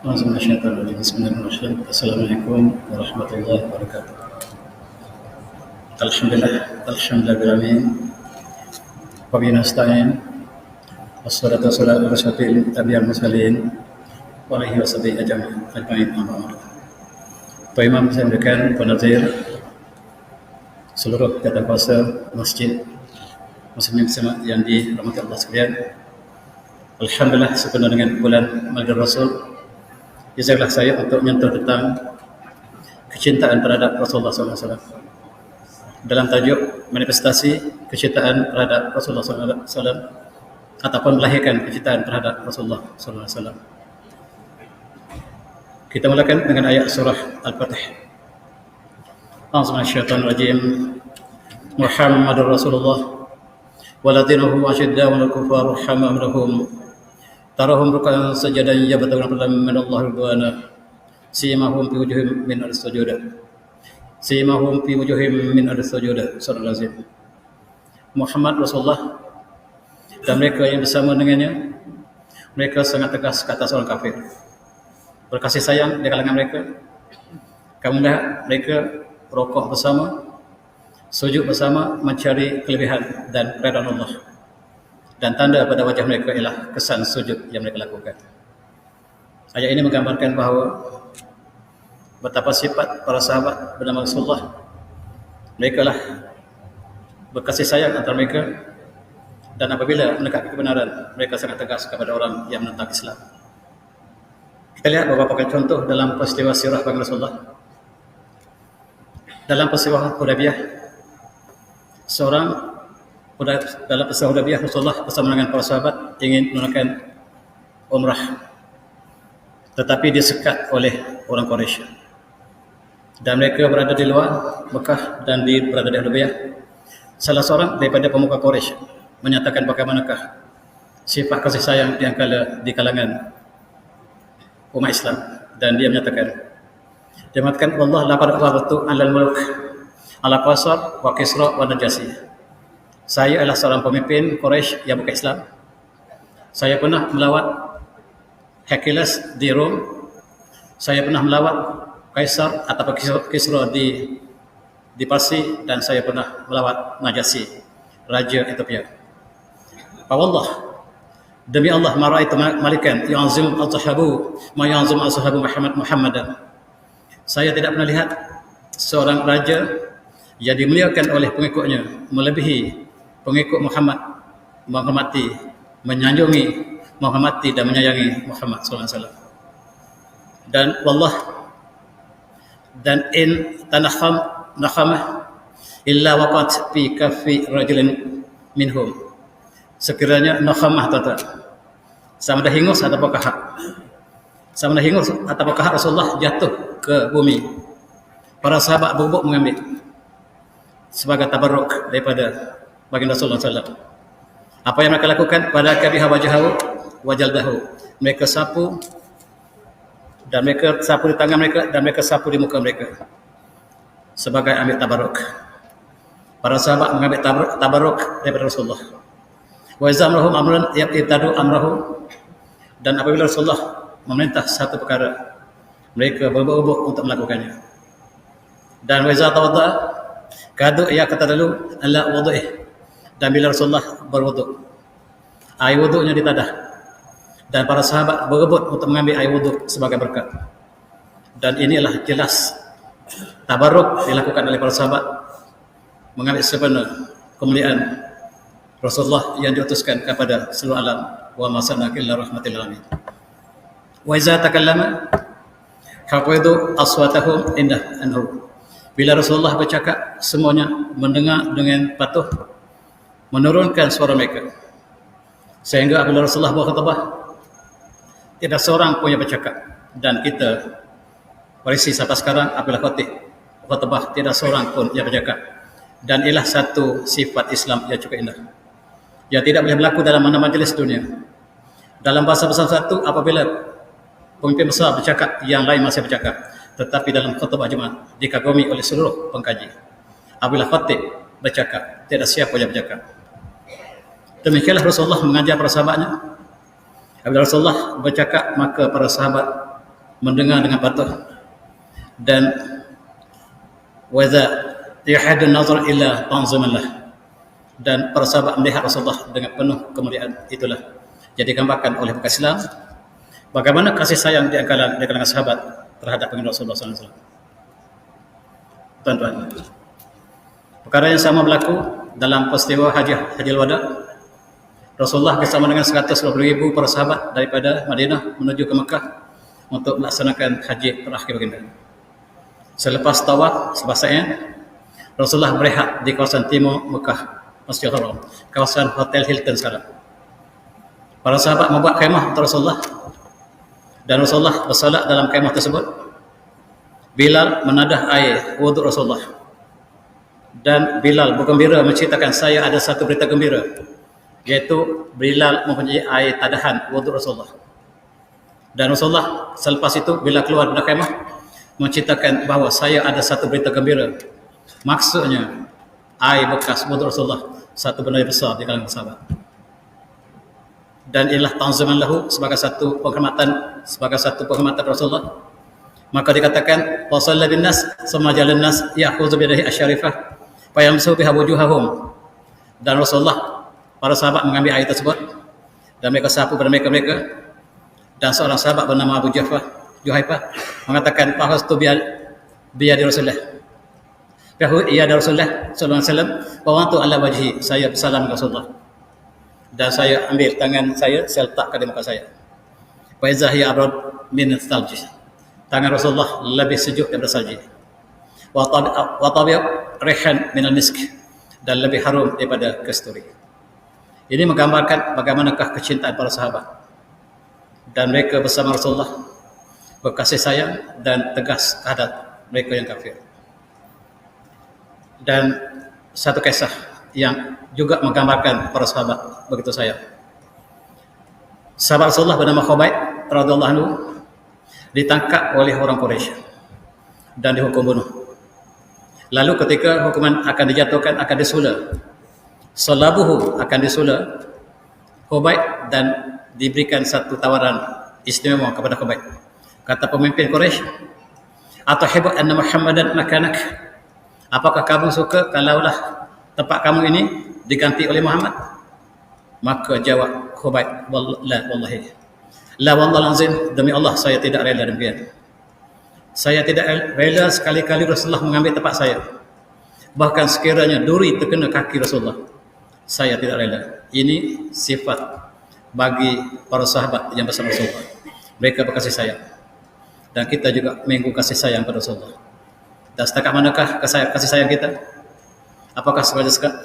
أعوذ من الشيطان الرجيم بسم الله الرحمن الرحيم السلام عليكم ورحمة الله وبركاته الحمد لله رب العالمين وبه نستعين والصلاة والسلام على أشرف الأنبياء والمرسلين وعلى آله وصحبه أجمعين أما بعد. Pak Imam saya berikan penazir seluruh tata kuasa masjid muslimin yang dirahmati Allah sekalian. Alhamdulillah sepenuh dengan bulan Maulid Rasul, izinkanlah saya untuk menyentuh tentang kecintaan terhadap Rasulullah SAW dalam tajuk manifestasi kecintaan terhadap Rasulullah SAW ataupun melahirkan kecintaan terhadap Rasulullah SAW. Kita mulakan dengan ayat surah Al-Fatih. A'udzu minasyaitonir rajim. Muhammadur Rasulullah walladzina hum asyidda'u 'alal kuffar rahama'u lahum tarahum ruk'an sajadan yabtaguna fadlan min Allah ridwana simahum fi wujuhihim min as-sujud simahum fi wujuhihim min as-sujud. Sallallahu alaihi wasallam. Muhammad Rasulullah dan mereka yang bersama dengannya, mereka sangat tegas ke atas orang kafir, berkasih sayang di kalangan mereka. Kamu lihat mereka rokok bersama, sujud bersama, mencari kelebihan dan keredaan Allah. Dan tanda pada wajah mereka ialah kesan sujud yang mereka lakukan. Ayat ini menggambarkan bahawa betapa sifat para sahabat bernama Rasulullah. Mereka lah berkasih sayang antara mereka, dan apabila menegakkan kebenaran, mereka sangat tegas kepada orang yang menentang Islam. Kita lihat beberapa contoh dalam peristiwa sirah bagi Rasulullah. Dalam peristiwa Hudaybiyah, dalam peristiwa Hudaybiyah, Rasulullah bersama dengan para sahabat ingin menunaikan umrah, tetapi disekat oleh orang Quraisy. Dan mereka berada di luar Mekah dan berada di Hudaybiyah. Salah seorang daripada pemuka Quraisy menyatakan bagaimanakah sifat kasih sayang di kalangan umat Islam, dan dia mengatakan Allah laqad qaratu 'alal mulk ala qasar wa kisra wa najasi. Saya adalah seorang pemimpin Quraisy yang bukan Islam. Saya pernah melawat Heraklius di Rom. Saya pernah melawat Kaisar atau Kisra di Parsi, dan saya pernah melawat Najasi, raja Ethiopia. Wallah, demi Allah, ma ra'aitu malikan yu'azzim al-sahabu ma yu'azzim al-sahabu Muhammadan. Saya tidak pernah lihat seorang raja yang dimuliakan oleh pengikutnya melebihi pengikut Muhammad, menghormati, menyanjungi, menghormati dan menyayangi Muhammad sallallahu alaihi wasallam. Dan wallah, dan in nakhamah illa waqat fi kaffi rajulin minhum. Sekiranya nakhamah tata sama dah hingus atau kahak, sama dah hingus atau kahak Rasulullah jatuh ke bumi, para sahabat berebut mengambil sebagai tabarruk daripada baginda Rasulullah SAW. Apa yang mereka lakukan pada kabiha wajahu wajaldahu, mereka sapu, dan mereka sapu di tangan mereka, dan mereka sapu di muka mereka sebagai ambil tabarruk. Para sahabat mengambil tabarruk daripada Rasulullah. Wa izamrahum amran yaqtadu amrahu, dan apabila Rasulullah memerintah satu perkara, mereka berebut untuk melakukannya. Dan wa iza tawadda kadu ya kata dulu ala wudu'ih, dan bila Rasulullah berwuduk, air wuduknya ditadah, dan para sahabat berebut untuk mengambil air wuduk sebagai berkat. Dan inilah jelas tabarruk dilakukan oleh para sahabat, mengambil sepenuh kemuliaan Rasulullah yang diutuskan kepada seluruh alam. Wa ma arsalnaka illa rahmatil alamin. Wa iza takallama hafidu aswatahum indah anhu. Bila Rasulullah bercakap, semuanya mendengar dengan patuh, menurunkan suara mereka, sehingga apabila Rasulullah berkhutbah, tidak seorang pun yang bercakap. Dan kita berisi sampai sekarang, apabila khutbah, tidak seorang pun yang bercakap. Dan ialah satu sifat Islam yang cukup indah, yang tidak boleh berlaku dalam mana majlis dunia. Dalam bahasa besar satu, apabila pemimpin besar bercakap, yang lain masih bercakap. Tetapi dalam khutbah Jumaat dikagumi oleh seluruh pengkaji, apabila khatib bercakap, tidak siapa yang bercakap. Demikianlah Rasulullah mengajar para sahabatnya. Apabila Rasulullah bercakap, maka para sahabat mendengar dengan patuh, dan waza yahadun nazar illa tanzimallah, dan para sahabat melihat Rasulullah dengan penuh kemuliaan. Itulah jadi gambarkan oleh bekas Islam bagaimana kasih sayang di kalangan sahabat terhadap baginda Rasulullah SAW. Tuan-tuan, perkara yang sama berlaku dalam peristiwa Hajjil Wada. Rasulullah bersama dengan 120,000 para sahabat daripada Madinah menuju ke Mekah untuk melaksanakan haji terakhir baginda. Selepas tawaf selesai, Rasulullah berehat di kawasan timur Mekah, Masjidil Haram, kawasan Hotel Hilton sekarang. Para sahabat membuat kemah untuk Rasulullah, dan Rasulullah bersolat dalam kemah tersebut. Bilal menadah air wuduk Rasulullah, dan Bilal bergembira menceritakan, saya ada satu berita gembira, iaitu Bilal mempunyai air tadahan wuduk Rasulullah. Dan Rasulullah selepas itu bila keluar dari kemah menceritakan bahawa saya ada satu berita gembira. Maksudnya air bekas wuduk Rasulullah satu benda yang besar di kalangan sahabat, dan ialah tanziman lahu, sebagai satu penghormatan Rasulullah. Maka dikatakan wasalla bin nas summa jalan nas ya'khudhu bi yadihi asy-syarifah fa yamsahu biha wujuhahum, dan Rasulullah, para sahabat mengambil air tersebut dan mereka sapu pada mereka, dan seorang sahabat bernama Abu Juhaifah mengatakan fahastu bi yadi Rasulullah, ya Rasulullah sallallahu alaihi wasallam, wa antu ala wajhi, saya bersalam kepada Rasulullah dan saya ambil tangan saya letakkan di muka saya. Wa iza hiya abrad min thalj, tangan Rasulullah lebih sejuk daripada salji. Wa tabi'at rihan min al-misk, dan lebih harum daripada kasturi. Ini menggambarkan bagaimanakah kecintaan para sahabat, dan mereka bersama Rasulullah berkasih sayang dan tegas terhadap mereka yang kafir. Dan satu kisah yang juga menggambarkan para sahabat begitu sayang. Sahabat Rasulullah bernama Khubayb radhiyallahu anhu ditangkap oleh orang Quraisy dan dihukum bunuh. Lalu ketika hukuman akan dijatuhkan, akan disula, salabuhu, akan disula Khubayb, dan diberikan satu tawaran istimewa kepada Khubayb. Kata pemimpin Quraisy, "Atahibbu anna Muhammadan makanak?" Apakah kamu suka kalaulah tempat kamu ini diganti oleh Muhammad? Maka jawab Khubayb, wallahi la wallahi azim, demi Allah saya tidak rela demikian. Saya tidak rela sekali-kali Rasulullah mengambil tempat saya. Bahkan sekiranya duri terkena kaki Rasulullah, saya tidak rela. Ini sifat bagi para sahabat yang bersama Rasulullah. Mereka berkasih sayang, dan kita juga mengikuti kasih sayang pada Rasulullah. Dan setakat manakah kasih sayang kita? Apakah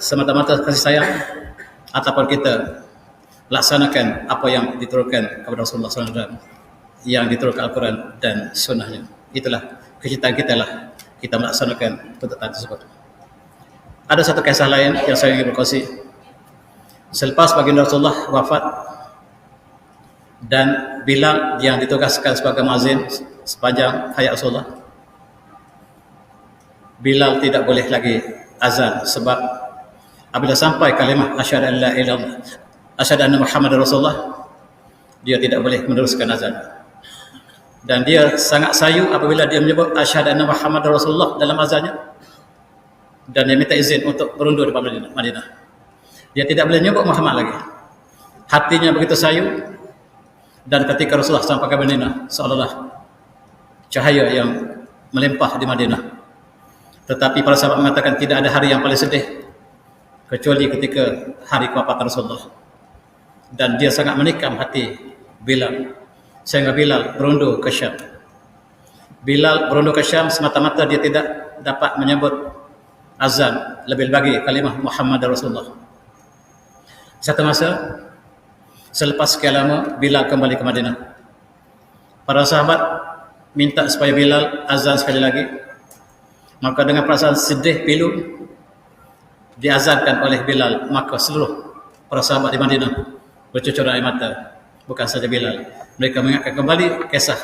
semata-mata kasih sayang, ataupun kita laksanakan apa yang diturunkan kepada Rasulullah SAW, yang diturunkan Al-Quran dan sunnahnya? Itulah kecintaan kita lah, kita melaksanakan tuntutan tersebut. Ada satu kisah lain yang saya ingin berkongsi. Selepas baginda Rasulullah wafat dan Bilal yang ditugaskan sebagai muazzin sepanjang hayat Rasulullah, Bilal tidak boleh lagi azan, sebab apabila sampai kalimah asyhadu an la ilaha illallah, asyhadu anna Muhammadar Rasulullah, dia tidak boleh meneruskan azan. Dan dia sangat sayu apabila dia menyebut asyhadu anna Muhammadar Rasulullah dalam azannya, dan dia minta izin untuk berundur di Madinah. Dia tidak boleh menyebut Muhammad lagi. Hatinya begitu sayu, dan ketika Rasulullah sampai ke Madinah, seolah-olah cahaya yang melimpah di Madinah. Tetapi para sahabat mengatakan tidak ada hari yang paling sedih kecuali ketika hari kewafatan Rasulullah. Dan dia sangat menikam hati Bilal, sehingga Bilal berundur ke Syam. Bilal berundur ke Syam semata-mata dia tidak dapat menyebut azan, lebih bagi kalimah Muhammad Rasulullah. Satu masa, selepas sekian lama, Bilal kembali ke Madinah. Para sahabat minta supaya Bilal azan sekali lagi. Maka dengan perasaan sedih pilu diazankan oleh Bilal. Maka seluruh para sahabat di Madinah bercucur air mata. Bukan saja Bilal, mereka mengingatkan kembali kisah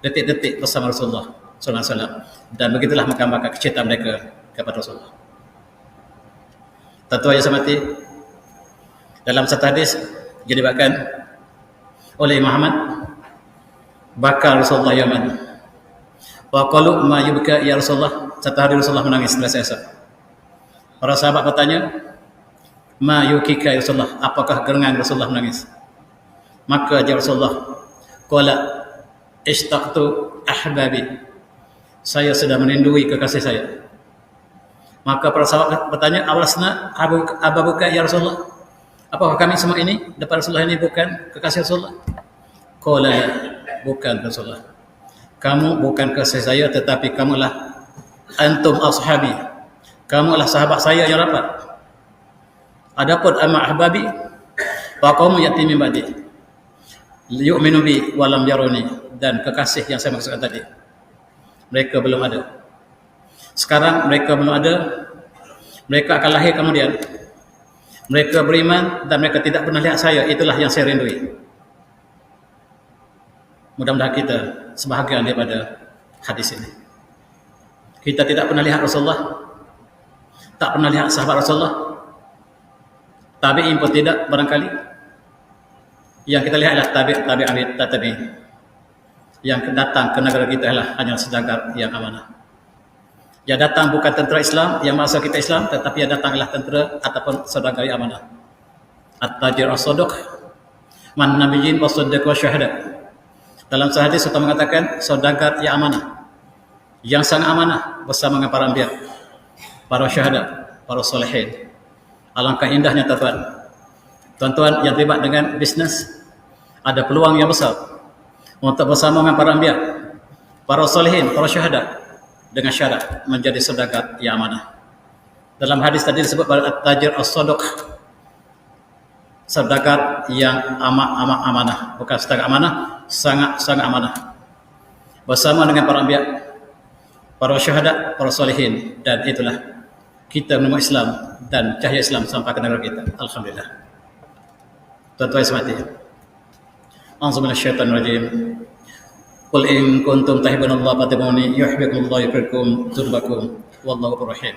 detik-detik bersama Rasulullah SAW, dan begitulah menggambarkan kecintaan mereka kepada Rasulullah. Tentu ayah samati, dalam satu hadis diriwayatkan oleh Imam Ahmad Bakal Rasulullah Yaman. Wa qalu ma yubka ya Rasulullah. Satu hari Rasulullah menangis selesai esok. Para sahabat bertanya, ma yukika ya Rasulullah, apakah gerangan Rasulullah menangis? Maka jawab Rasulullah, qala ishtaqtu ahbabi, saya sudah merindui kekasih saya. Maka para sahabat bertanya, awalasna ababuka ya Rasulullah, apakah kami semua ini depan Rasulullah ini bukan kekasih Rasulullah? Qala la, bukan Rasulullah, kamu bukan kekasih saya, tetapi kamulah antum ashabi, kamulah sahabat saya yang rapat. Adapun amma ahbabi wa qaumu yatimin ba'di yu'minu bi wa lam yaruni, dan kekasih yang saya maksudkan tadi, mereka belum ada. Sekarang mereka belum ada, mereka akan lahir kemudian. Mereka beriman dan mereka tidak pernah lihat saya, itulah yang saya rindui. Mudah-mudahan kita sebahagian daripada hadis ini. Kita tidak pernah lihat Rasulullah, tak pernah lihat sahabat Rasulullah, tabi'in pun tidak barangkali. Yang kita lihat adalah tabi'in. Yang datang ke negara kita adalah hanya sedagar yang amanah. Yang datang bukan tentera Islam yang masa kita Islam, tetapi yang datang adalah tentera ataupun saudagar yang amanah. At-tajir as-sadiq man nabiyyin was-siddiq wa syuhada. Dalam sahadis serta mengatakan saudagar yang amanah, yang sangat amanah bersama dengan para anbiya, para syuhada, para salihin. Alangkah indahnya tuan-tuan yang terlibat dengan bisnes, ada peluang yang besar untuk bersama dengan para anbiya, para salihin, para syuhada, dengan syarat menjadi saudagar yang amanah. Dalam hadis tadi disebut at-tajir as-sadiq, saudagar yang amat amanah, bukan setengah amanah, sangat amanah, bersama dengan para anbiya, para syuhada, para salihin. Dan itulah kita menemukan Islam dan cahaya Islam sampai ke negara kita. Alhamdulillah. Tuan-tuan semati, a'udzu minasyaitonir rajim. Qul in kuntum tuhibbuna fattabi'uni yuhibbukumullahu wa yughfir dzunubakum wallahu ghafurur rahim.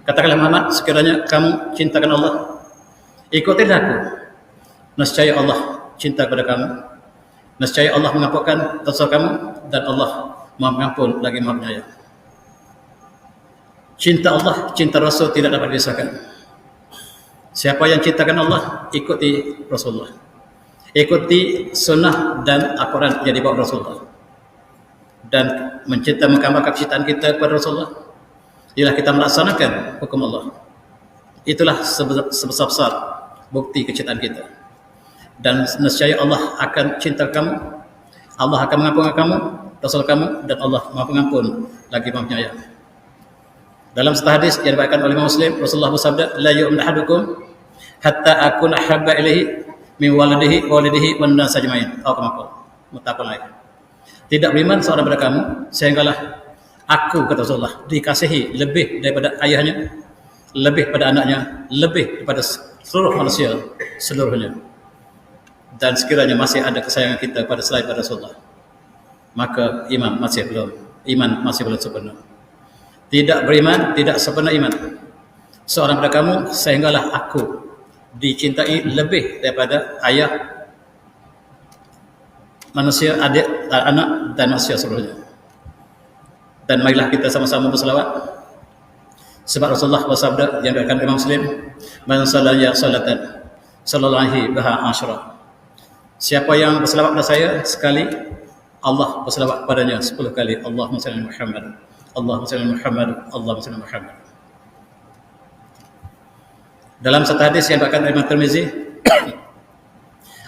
Katakanlah Muhammad, sekiranya kamu cintakan Allah, ikutilah aku. Nescaya Allah cinta kepada kamu. Nescaya Allah mengampunkan dosa kamu, dan Allah Maha Pengampun lagi Maha Penyayang. Cinta Allah, cinta Rasul tidak dapat dipisahkan. Siapa yang cintakan Allah, ikuti Rasulullah, ikuti sunnah dan Al-Quran yang dibawa Rasulullah, dan menggambarkan kecintaan kita kepada Rasulullah ialah kita melaksanakan hukum Allah. Itulah sebesar-besar bukti kecintaan kita. Dan nescaya Allah akan cinta kamu, Allah akan mengampunkan kamu, Rasul kamu, dan Allah Maha Pengampun lagi Maha Penyayang. Dalam satu hadis yang diriwayatkan oleh Muslim, Rasulullah bersabda, la yu'minu ahadukum hatta akuna ahabba ilaihi min walidihi wan nas ajmain. Muttafaqun alaih. Tidak beriman seorang daripada kamu sehinggalah aku, kata Rasulullah, dikasihi lebih daripada ayahnya, lebih pada anaknya, lebih daripada seluruh manusia seluruhnya. Dan sekiranya masih ada kesayangan kita pada selain pada Rasulullah, maka iman masih belum sempurna. Tidak beriman, tidak sempurna iman seorang pada kamu sehinggalah aku dicintai lebih daripada ayah, manusia, adik, anak, dan manusia seluruhnya. Dan marilah kita sama-sama berselawat, sebab Rasulullah bersabda yang diriwayatkan Imam Muslim, man sallallahu salatan sallallahu alaihi biha asyra. Siapa yang berselawat kepada saya sekali, Allah berselawat padanya 10 kali. Allahumma salli ala Muhammad, Allahumma salli ala Muhammad, Allahumma salli ala Muhammad. Dalam satu hadis yang diriwayatkan oleh Imam Tirmizi,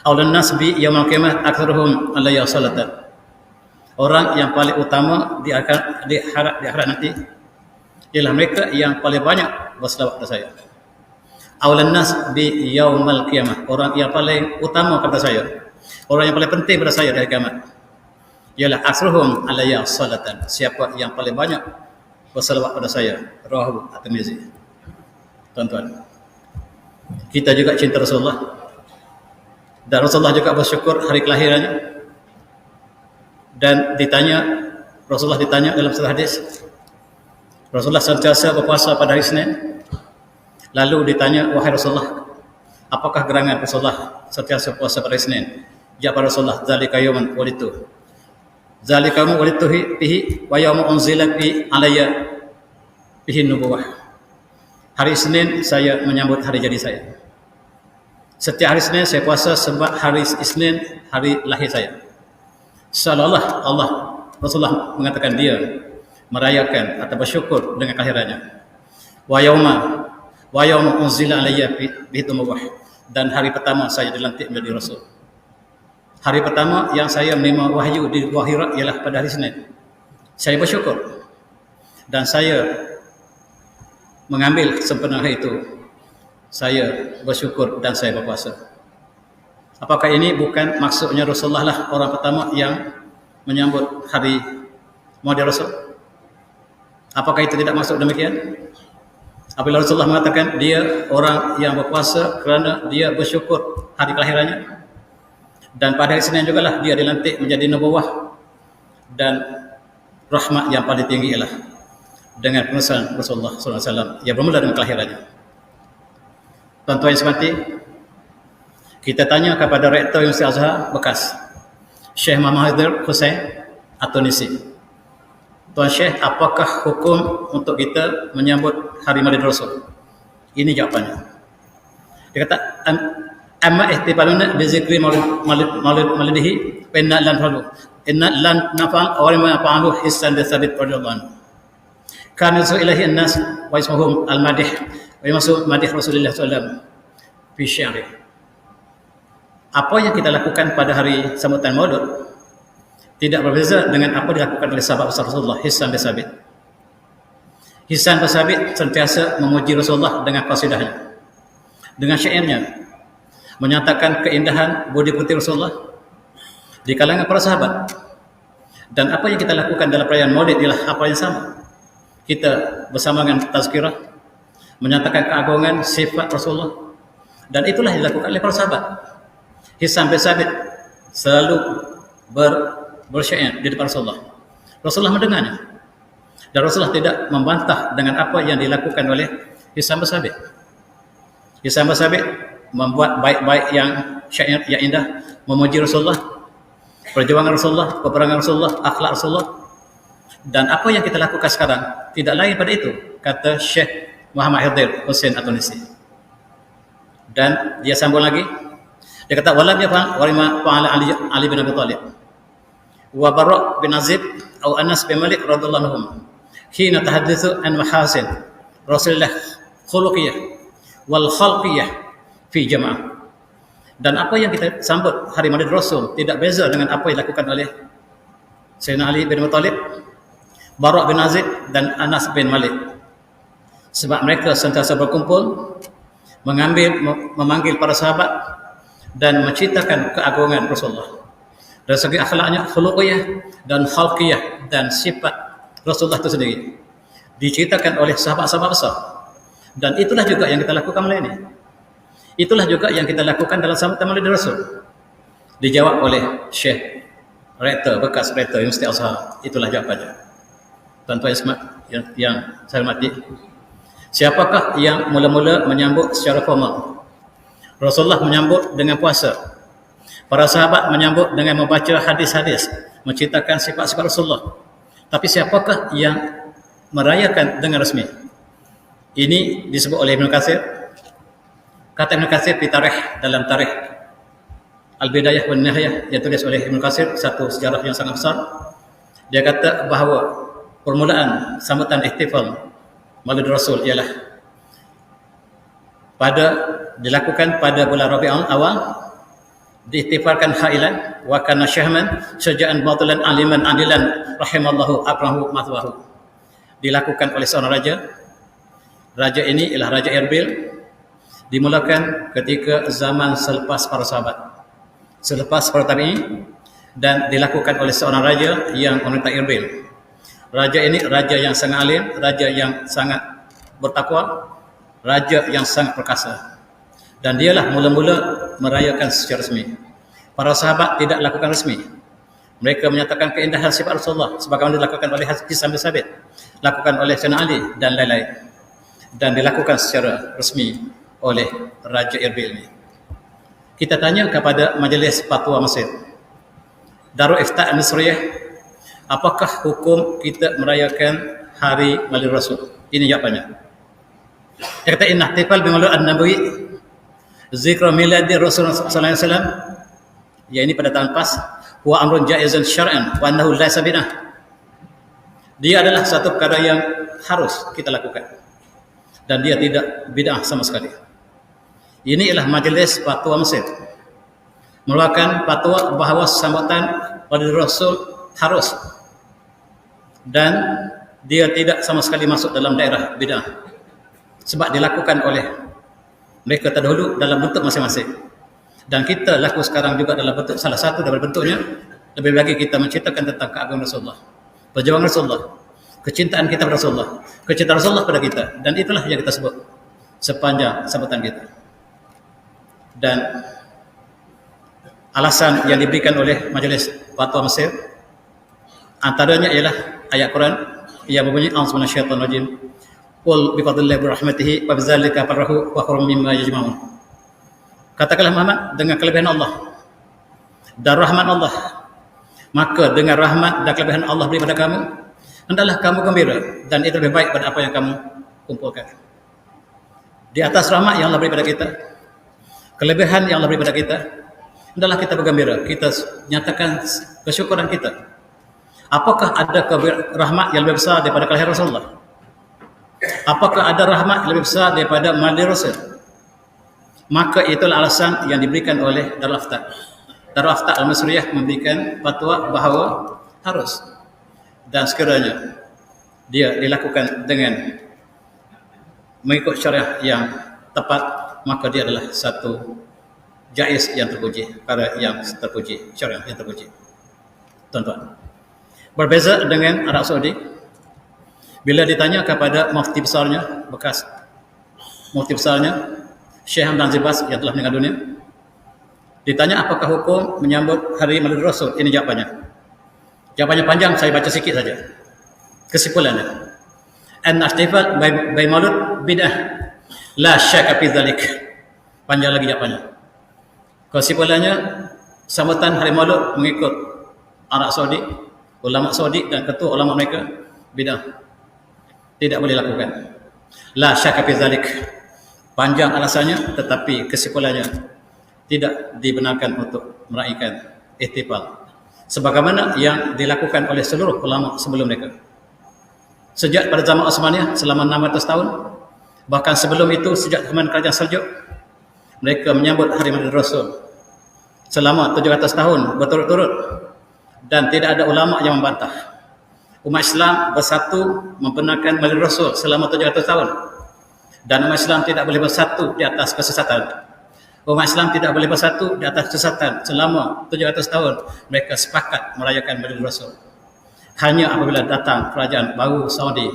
awlan nas bi yaumil qiyamah aktsaruhum alayya salatan. Orang yang paling utama di akhirat nanti ialah mereka yang paling banyak berselawat kepada saya. Awlan nas bi yaumil qiyamah, orang yang paling utama kepada saya, orang yang paling penting pada saya di hari kiamat ialah aktsaruhum alayya salatan, siapa yang paling banyak berselawat pada saya. Rawahu At-Tirmizi. Tuan-tuan, kita juga cinta Rasulullah, dan Rasulullah juga bersyukur hari kelahirannya. Dan Rasulullah ditanya dalam satu hadis, Rasulullah sentiasa berpuasa pada hari Senin. Lalu ditanya, wahai Rasulullah, apakah gerangan Rasulullah sentiasa puasa pada hari Senin? Jawab Rasulullah, zalika yaumun walitu. Zalika yaumun walitu fihi wa yaumun unzila fi alayya fihi nubuwah. Hari Isnin saya menyambut hari jadi saya. Setiap hari Isnin saya puasa sebab hari Isnin hari lahir saya. Seolah-olah Allah Rasulullah mengatakan dia merayakan atau bersyukur dengan kelahirannya. Wa yauma unzila alayya bihi nubuwah. Dan hari pertama saya dilantik menjadi Rasul. Hari pertama yang saya menerima wahyu di Gua Hira ialah pada hari Senin. Saya bersyukur dan saya mengambil sempena hari itu. Saya bersyukur dan saya berpuasa. Apakah ini bukan maksudnya Rasulullah lah orang pertama yang menyambut hari Maulid Rasul? Apakah itu tidak maksud demikian? Apabila Rasulullah mengatakan dia orang yang berpuasa kerana dia bersyukur hari kelahirannya, dan pada hari Senin jugalah dia dilantik menjadi nubuwah dan rahmat yang paling tinggi ialah dengan penulisan Rasulullah SAW yang bermula dengan kelahirannya. Tuan-tuan yang semati, kita tanya kepada Rektor Universiti Azhar bekas, Syekh Muhammad Haidir Hussein At-Tunisi. Tuan Syekh, apakah hukum untuk kita menyambut hari Maulid Rasul? Ini jawapannya. Dia kata, amma ihtifaluna bi zikri maulidihi fa inna lan nafal wa ma fa'alu hissan bi sabit radhiyallahu anhu. Kana ilahi an-nas wa ismuhum al-madih wa yamasu madih Rasulullah sallallahu alaihi wasallam fi syi'ri. Apa yang kita lakukan pada hari sambutan Maulid tidak berbeza dengan apa dilakukan oleh sahabat besar Rasulullah Hissan bin Sabit. Hissan bin Sabit sentiasa memuji Rasulullah dengan qasidahnya, dengan syairnya, menyatakan keindahan budi putih Rasulullah di kalangan para sahabat. Dan apa yang kita lakukan dalam perayaan Maulid ialah apa yang sama. Kita bersama dengan tazkirah menyatakan keagungan sifat Rasulullah, dan itulah yang dilakukan oleh para sahabat. Hissan bin Sabit selalu bersyair di depan Rasulullah. Rasulullah mendengarnya, dan Rasulullah tidak membantah dengan apa yang dilakukan oleh Hissan bin Sabit. Hissan bin Sabit membuat baik-baik yang syair yang indah, memuji Rasulullah, perjuangan Rasulullah, peperangan Rasulullah, akhlak Rasulullah. Dan apa yang kita lakukan sekarang tidak lain pada itu, kata Syekh Muhammad Haidir Hussein At-Tunisi. Dan dia sambung lagi, dia kata walam yafal warima fa'ala Ali bin Abi Thalib wa Bara' bin Azib atau Anas bin Malik radhiyallahu anhum hina tahaddatsu an mahasin Rasulullah khuluqiyah wal khalqiyah fi jama'ah. Dan apa yang kita sambut hari Maulid Rasul tidak beza dengan apa yang dilakukan oleh Sayyidina Ali bin Abi Thalib, Bara' bin Azib dan Anas bin Malik. Sebab mereka sentiasa berkumpul, memanggil para sahabat dan menceritakan keagungan Rasulullah. Dari segi akhlaknya, khuluqiyah dan khalqiyah, dan sifat Rasulullah itu sendiri diceritakan oleh sahabat-sahabat besar. Dan itulah juga yang kita lakukan malam ini. Itulah juga yang kita lakukan dalam sambutan Maulid Rasul. Dijawab oleh Syekh Rektor, bekas Rektor Universiti Azhar. Itulah jawabannya. Tuan-tuan yang saya hormati, siapakah yang mula-mula menyambut secara formal? Rasulullah menyambut dengan puasa. Para sahabat menyambut dengan membaca hadis-hadis, menceritakan sifat-sifat Rasulullah. Tapi siapakah yang merayakan dengan resmi? Ini disebut oleh Ibn Katsir. Kata Ibn Katsir di tarikh, dalam tarikh Al-Bidayah wan Nihayah yang tulis oleh Ibn Katsir, satu sejarah yang sangat besar. Dia kata bahawa permulaan sambutan ihtifal Maulid Rasul ialah dilakukan pada bulan Rabiul Awal, diihtifalkan hailan wa kana syahman syaja'an batilan aliman adilan rahimallahu akrahu mathwahu. Dilakukan oleh seorang raja. Raja ini ialah Raja Erbil. Dimulakan ketika zaman selepas para sahabat, selepas para tabi'in, dan dilakukan oleh seorang raja yang memerintah Erbil. Raja ini raja yang sangat alim, raja yang sangat bertakwa, raja yang sangat perkasa. Dan dialah mula-mula merayakan secara resmi. Para sahabat tidak lakukan resmi. Mereka menyatakan keindahan sifat Rasulullah sebagaimana dilakukan oleh Hissan bin Sabit, lakukan oleh Sayyidina Ali dan lain-lain. Dan dilakukan secara resmi oleh Raja Erbil ini. Kita tanya kepada Majlis Fatwa Mesir, Darul Ifta' Al-Misriyah, apakah hukum kita merayakan Hari Maulid Rasul? Ini jawapannya. Dia kata, inna ihtifal bi Maulid An-Nabawi zikra miladi Rasulullah sallallahu alaihi wasallam, ya ini pada tahun pas, huwa amrun jaizun syar'an wa annahu laysa bid'ah. Dia adalah satu perkara yang harus kita lakukan dan dia tidak bid'ah sama sekali. Ini ialah Majlis Fatwa Mesir mengeluarkan fatwa bahawa sambutan Maulid Rasul harus, dan dia tidak sama sekali masuk dalam daerah bid'ah sebab dilakukan oleh mereka terdahulu dalam bentuk masing-masing, dan kita laku sekarang juga dalam bentuk salah satu daripada bentuknya. Lebih lagi kita menceritakan tentang keagungan Rasulullah, perjuangan Rasulullah, kecintaan kita pada Rasulullah, kecintaan Rasulullah pada kita, dan itulah yang kita sebut sepanjang sambutan kita. Dan alasan yang diberikan oleh Majlis Fatwa Mesir antaranya ialah ayat Quran yang berbunyi a'udzu minasyaitonir rajim, qul bi fadlillahi wa rahmatihi wa bidzalika farahu wa khairum mimma yajma'un. Katakanlah Muhammad, dengan kelebihan Allah dan rahmat Allah, maka dengan rahmat dan kelebihan Allah beri pada kamu, hendaklah kamu gembira, dan itu lebih baik pada apa yang kamu kumpulkan. Di atas rahmat yang Allah beri pada kita, kelebihan yang Allah beri pada kita, hendaklah kita bergembira, kita nyatakan kesyukuran kita. Apakah ada rahmat yang lebih besar daripada kelahiran Rasulullah? Apakah ada rahmat yang lebih besar daripada Maulid Rasul? Maka itulah alasan yang diberikan oleh Darul Ifta'. Darul Ifta' Al-Misriyah memberikan fatwa bahawa harus, dan sekiranya dia dilakukan dengan mengikut syariah yang tepat, maka dia adalah satu jaiz yang terpuji, perkara yang terpuji, syariah yang terpuji. Tuan-tuan, berbeza dengan Arab Saudi, bila ditanya kepada mufti besarnya, bekas mufti besarnya Syekh Hamdan Zibas yang telah meninggal dunia, ditanya apakah hukum menyambut Hari Maulid Rasul, ini jawapannya. Jawapannya panjang, saya baca sikit saja. Kesimpulannya, an-ihtifal by Maulid bid'ah la syakka fi dzalik. Panjang lagi jawapannya. Kesimpulannya, sambutan Hari Maulid mengikut Arab Saudi, ulama Saudi dan ketua ulama mereka, bid'ah, tidak boleh lakukan. La syakka fi dzalik. Panjang alasannya, tetapi kesimpulannya tidak dibenarkan untuk meraihkan ihtifal sebagaimana yang dilakukan oleh seluruh ulama sebelum mereka. Sejak pada zaman Utsmaniyah selama 600 tahun, bahkan sebelum itu sejak zaman kerajaan Seljuk, mereka menyambut Hari Maulid Rasul selama 700 tahun berturut-turut, dan tidak ada ulama yang membantah. Umat Islam bersatu membenarkan Maulid Rasul selama 700 tahun, dan umat Islam tidak boleh bersatu di atas kesesatan. Umat Islam tidak boleh bersatu di atas kesesatan selama 700 tahun. Mereka sepakat merayakan Maulid Rasul. Hanya apabila datang kerajaan baru Saudi,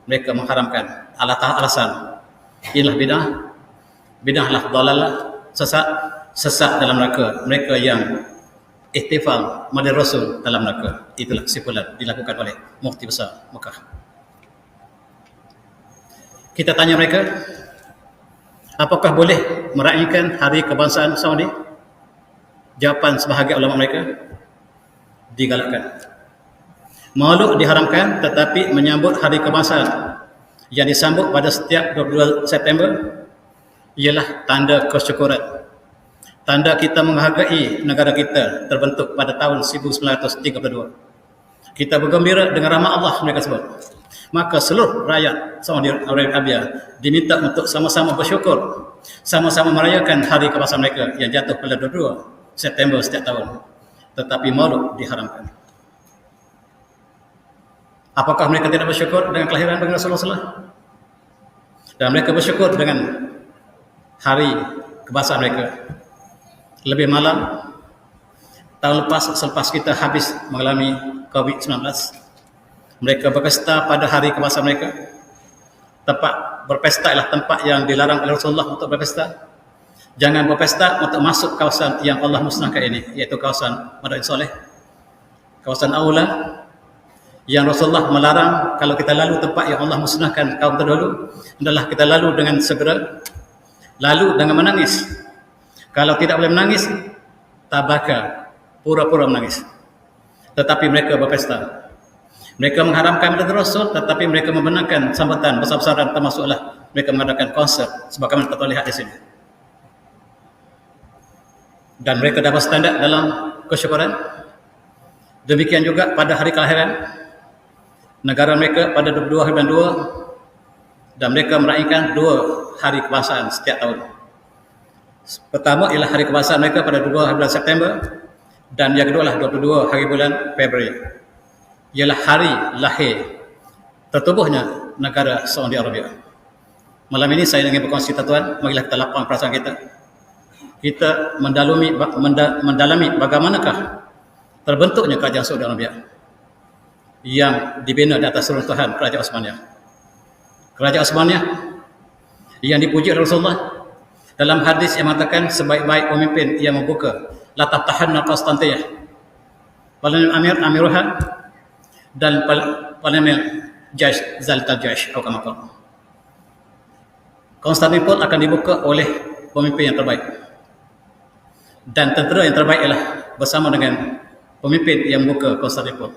mereka mengharamkan. Alasan inilah bid'ah, bid'ahlah dalalah, sesat dalam neraka. Mereka yang ihtifal Maulid Rasul dalam neraka. Itulah kesimpulan dilakukan oleh mufti besar Mekah. Kita tanya mereka, apakah boleh meraihkan Hari Kebangsaan Saudi? Jawapan sebahagian ulama mereka, digalakkan. Maulud diharamkan, tetapi menyambut Hari Kebangsaan yang disambut pada setiap 22 September ialah tanda kesyukuran. Tanda kita menghargai negara kita terbentuk pada tahun 1932. Kita bergembira dengan rahmat Allah, mereka sebut. Maka seluruh rakyat Saudi Arabia diminta untuk sama-sama bersyukur, sama-sama merayakan Hari Kebangsaan mereka yang jatuh pada 22 September setiap tahun. Tetapi Maulud diharamkan. Apakah mereka tidak bersyukur dengan kelahiran bagi Rasulullah? Dan mereka bersyukur dengan Hari Kebangsaan mereka. Lebih malam, tahun lepas selepas kita habis mengalami COVID-19, mereka berpesta pada Hari Kebangsaan mereka. Tempat berpesta ialah tempat yang dilarang oleh Rasulullah untuk berpesta. Jangan berpesta untuk masuk kawasan yang Allah musnahkan ini, iaitu kawasan Madain Soleh, kawasan Aula, yang Rasulullah melarang kalau kita lalu tempat yang Allah musnahkan kaum terdahulu, hendaklah kita lalu dengan segera, lalu dengan menangis. Kalau tidak boleh menangis, tabaka, pura-pura menangis. Tetapi mereka berpesta. Mereka mengharamkan benda Rasul, tetapi mereka membenarkan sambutan besar-besaran, termasuklah mereka mengadakan konsert sebagaimana kita lihat di sini. Dan mereka dapat standar dalam kesyukuran. Demikian juga pada hari kelahiran negara mereka pada 22 hari bulan 2, dan mereka meraihkan 2 hari kebangsaan setiap tahun. Pertama ialah hari kebangsaan mereka pada 2 hari bulan September, dan yang kedua adalah 22 hari bulan Februari. Ialah hari lahir tertubuhnya negara Saudi Arabia. Malam ini saya ingin berkongsi tuan, marilah kita lapang perasaan kita. Kita mendalami bagaimanakah terbentuknya kerajaan Saudi Arabia yang dibina di atas runtuhan Kerajaan Osmaniyah. Kerajaan Osmaniyah yang dipuji oleh Rasulullah dalam hadis yang mengatakan sebaik-baik pemimpin yang membuka la taftahanna Konstantiniyah, paling amir amiruha, dan paling jaish zaltal jaish atau kama qala. Konstantinopel akan dibuka oleh pemimpin yang terbaik, dan tentera yang terbaik ialah bersama dengan pemimpin yang membuka Konstantinopel.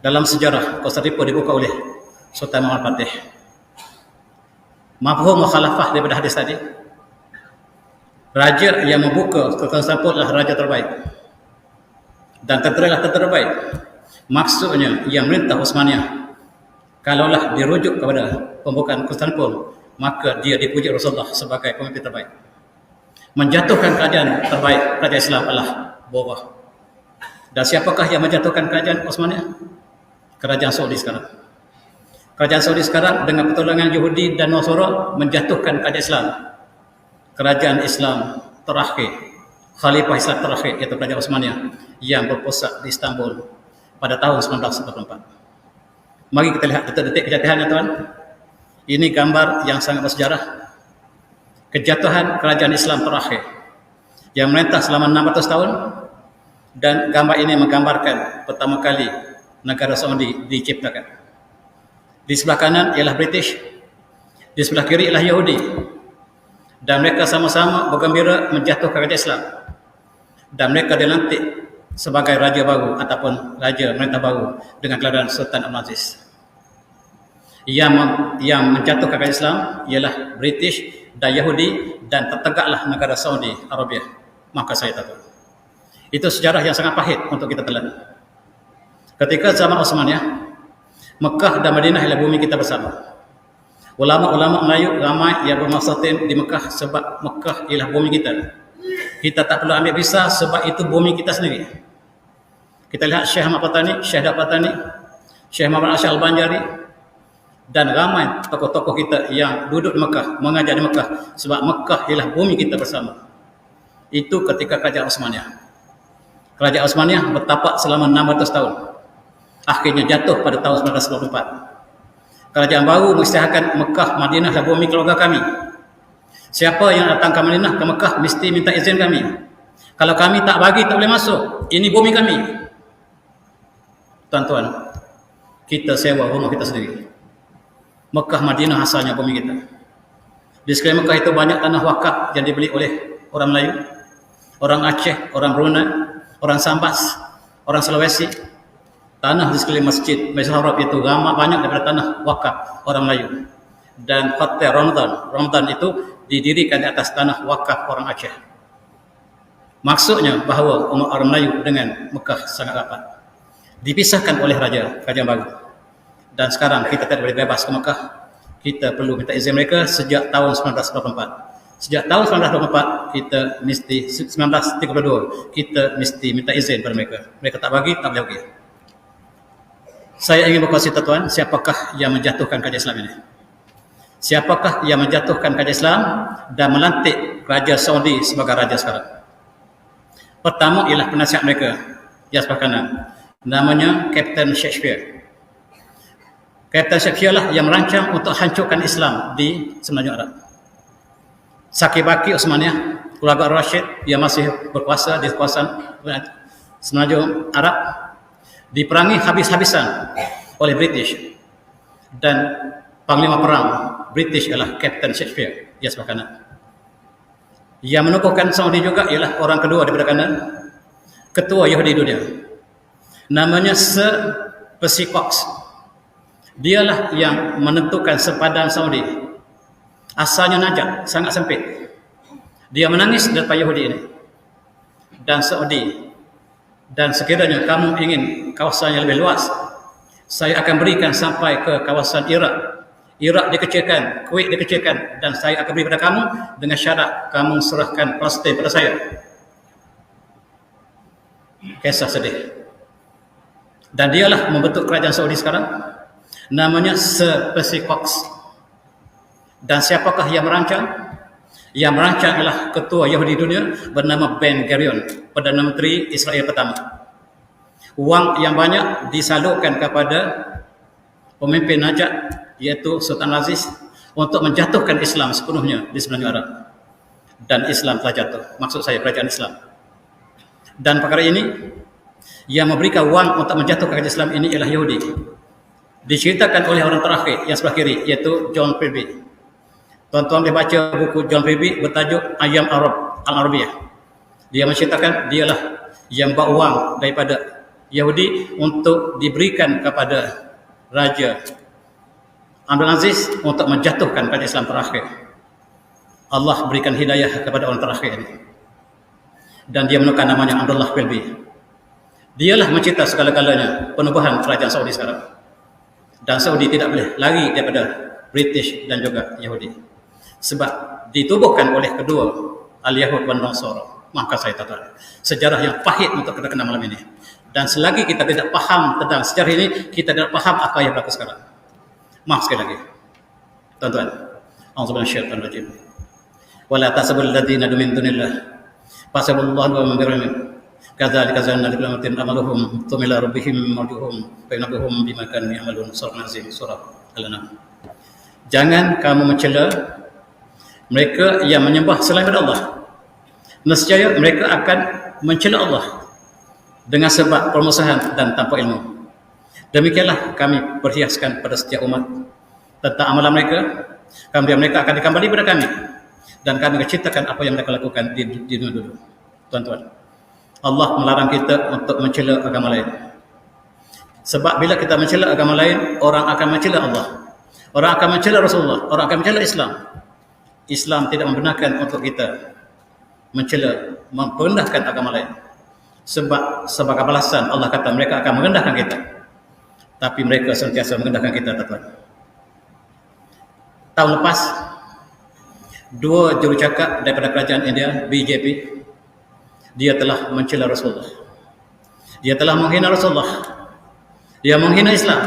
Dalam sejarah, Konstantinopel dibuka oleh Sultan Muhammad Fatih. Mafhum mukhalafah daripada hadis tadi, raja yang membuka Konstantinopel adalah raja terbaik, dan tentera adalah tentera terbaik. Maksudnya yang merintah Utsmaniyah, kalaulah dirujuk kepada pembukaan Konstantinopel, maka dia dipuji Rasulullah sebagai pemimpin terbaik. Menjatuhkan kerajaan terbaik, kerajaan Islam adalah bawah. Dan siapakah yang menjatuhkan kerajaan Utsmaniyah? Kerajaan Saudi sekarang. Kerajaan Saudi sekarang dengan pertolongan Yahudi dan Nasara menjatuhkan kerajaan Islam. Kerajaan Islam terakhir, Khalifah Islam terakhir, iaitu kerajaan Utsmaniyah yang berpusat di Istanbul pada tahun 1944. Mari kita lihat detik-detik kejatuhannya, tuan. Ini gambar yang sangat bersejarah. Kejatuhan kerajaan Islam terakhir yang merintah selama 600 tahun, dan gambar ini menggambarkan pertama kali negara Saudi diciptakan. Di sebelah kanan ialah British, di sebelah kiri ialah Yahudi, dan mereka sama-sama bergembira menjatuhkan kerajaan Islam, dan mereka dilantik sebagai raja baru ataupun raja merintah baru dengan gelaran Sultan Abdul Aziz. Yang menjatuhkan kerajaan Islam ialah British dan Yahudi, dan tertegaklah negara Saudi Arabia. Maka saya tahu itu sejarah yang sangat pahit untuk kita telan. Ketika zaman Utsmaniyah, Mekah dan Madinah ialah bumi kita bersama. Ulama-ulama Melayu ramai yang bermaksudin di Mekah sebab Mekah ialah bumi kita. Kita tak perlu ambil visa sebab itu bumi kita sendiri. Kita lihat Syekh Ahmad Patani, Syekh Dak Patani, Syekh Muhammad Asy'al Banjari, dan ramai tokoh-tokoh kita yang duduk di Mekah, mengajar di Mekah sebab Mekah ialah bumi kita bersama. Itu ketika kerajaan Utsmaniyah. Kerajaan Utsmaniyah bertapak selama 600 tahun. Akhirnya jatuh pada tahun 1994. Kerajaan baru mengisytiharkan Mekah, Madinah adalah bumi keluarga kami. Siapa yang datang ke Madinah, ke Mekah mesti minta izin kami. Kalau kami tak bagi, tak boleh masuk. Ini bumi kami. Tuan-tuan, kita sewa rumah kita sendiri. Mekah, Madinah asalnya bumi kita. Di sekeliling Mekah itu banyak tanah wakaf yang dibeli oleh orang Melayu, orang Aceh, orang Brunei, orang Sambas, orang Sulawesi. Tanah di sekeliling masjid Masjid Haram itu ramai banyak daripada tanah wakaf orang Melayu. Dan hotel Ramadan itu didirikan di atas tanah wakaf orang Aceh. Maksudnya bahawa umat orang Melayu dengan Mekah sangat rapat. Dipisahkan oleh kerajaan baru. Dan sekarang kita tidak boleh bebas ke Mekah. Kita perlu minta izin mereka sejak tahun 1924. Sejak tahun 1924 kita mesti 1932 kita mesti minta izin pada mereka. Mereka tak bagi, tak boleh pergi. Saya ingin berkongsi tuan, siapakah yang menjatuhkan kerajaan Islam ini? Siapakah yang menjatuhkan kerajaan Islam dan melantik Raja Saudi sebagai raja sekarang? Pertama ialah penasihat mereka yang sebelah kanan. Namanya Captain Shakespeare. Captain Shakespeare lah yang merancang untuk hancurkan Islam di Semenanjung Arab. Sakibaki Utsmaniyah, keluarga Rashid yang masih berkuasa di kawasan Semenanjung Arab, diperangi habis-habisan oleh British, dan panglima perang British adalah Captain Shakespeare yang sebelah kanan. Yang menukuhkan Saudi juga ialah orang kedua daripada kanan, ketua Yahudi dunia. Namanya Sir Percy Cox. Dialah yang menentukan sepadan Saudi. Asalnya Najaf, sangat sempit. Dia menangis di depan Yahudi ini dan Saudi. Dan sekiranya kamu ingin kawasan yang lebih luas, saya akan berikan sampai ke kawasan Iraq. Iraq dikecilkan, Kuwait dikecilkan, dan saya akan beri pada kamu dengan syarat kamu serahkan Palestin pada saya. Kisah sedih. Dan dialah membentuk kerajaan Saudi sekarang. Namanya Sir Percy Cox. Dan siapakah yang merancang? Yang merancang adalah ketua Yahudi dunia bernama Ben Gurion, Perdana Menteri Israel pertama. Wang yang banyak disalurkan kepada pemimpin Najaf, iaitu Sultan Aziz, untuk menjatuhkan Islam sepenuhnya di semenanjung Arab. Dan Islam telah jatuh. Maksud saya kerajaan Islam. Dan perkara ini yang memberikan wang untuk menjatuhkan kerajaan Islam ini ialah Yahudi. Diceritakan oleh orang terakhir yang sebelah kiri, iaitu John Philby. Tuan-tuan boleh baca buku John Philby bertajuk Ayam Arab Al-Arabiyah. Dia menceritakan dialah yang bawa wang daripada Yahudi untuk diberikan kepada Raja Abdul Aziz untuk menjatuhkan kerajaan Islam terakhir. Allah berikan hidayah kepada orang terakhir ini. Dan dia menukar namanya Abdullah Philby. Dialah mencipta segala-galanya penubuhan kerajaan Saudi sekarang. Dan Saudi tidak boleh lari daripada British dan juga Yahudi. Sebab ditubuhkan oleh kedua Al-Yahud dan Nasara. Maka saya katakan sejarah yang pahit untuk kita kenal malam ini. Dan selagi kita tidak faham tentang sejarah ini, kita tidak faham apa yang berlaku sekarang. Maaf sekali lagi. Tuan-tuan. A'udzubillahi minasyaitonir rajim. Wala tasabul ladzina min dunillah. Fasabullahu wa man birrahim. Kadzalika zanna lil muttaqin amaluhum tumila rabbihim marjuhum fa innabuhum bima kanu ya'malun. Surah Al-An'am. Jangan kamu mencela mereka yang menyembah selain Allah. Nescaya mereka akan mencela Allah dengan sebab permusuhan dan tanpa ilmu. Demikianlah kami perhiaskan pada setiap umat tentang amalan mereka. Kemudian mereka akan dikembali kepada kami dan kami akan ceritakan apa yang mereka lakukan di dunia dulu. Tuan-tuan, Allah melarang kita untuk mencela agama lain. Sebab bila kita mencela agama lain, orang akan mencela Allah. Orang akan mencela Rasulullah, orang akan mencela Islam. Islam tidak membenarkan untuk kita mencela, merendahkan agama lain. Sebab sebagai balasan Allah kata mereka akan merendahkan kita. Tapi mereka sentiasa merendahkan kita, tuan-tuan. Tahun lepas, dua jurucakap daripada kerajaan India, BJP, dia telah mencela Rasulullah. Dia telah menghina Rasulullah. Dia menghina Islam.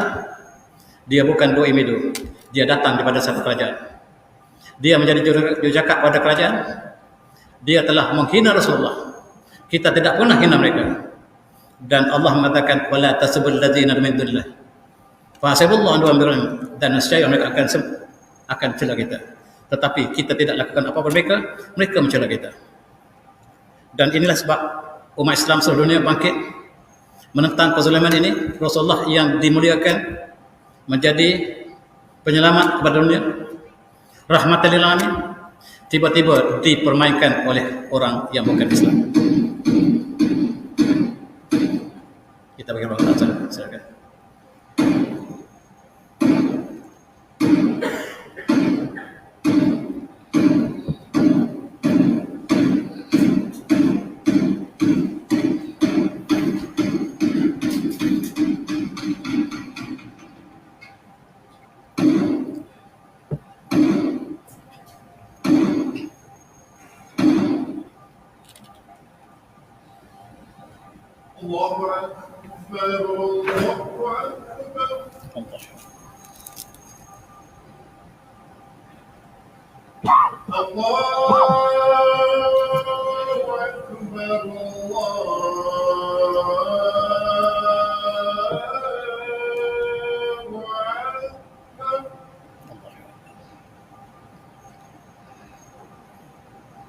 Dia bukan doi midu. Dia datang daripada satu kerajaan. Dia menjadi jurucakap pada kerajaan. Dia telah menghina Rasulullah. Kita tidak pernah hina mereka. Dan Allah mengatakan wala tasbul ladzina min dunillah. Fasabullahu wa birrahim. Dan nescaya mereka akan mencela kita. Tetapi kita tidak lakukan apa-apa mereka, mereka mencela kita. Dan inilah sebab umat Islam seluruh dunia bangkit menentang kezaliman ini. Rasulullah yang dimuliakan menjadi penyelamat kepada dunia, rahmatan lil alamin, tiba-tiba dipermainkan oleh orang yang bukan Islam. Kita bagi ruang tanya, silakan. Allahu Akbar, Allahu Akbar. Allahu Akbar, Allahu Akbar.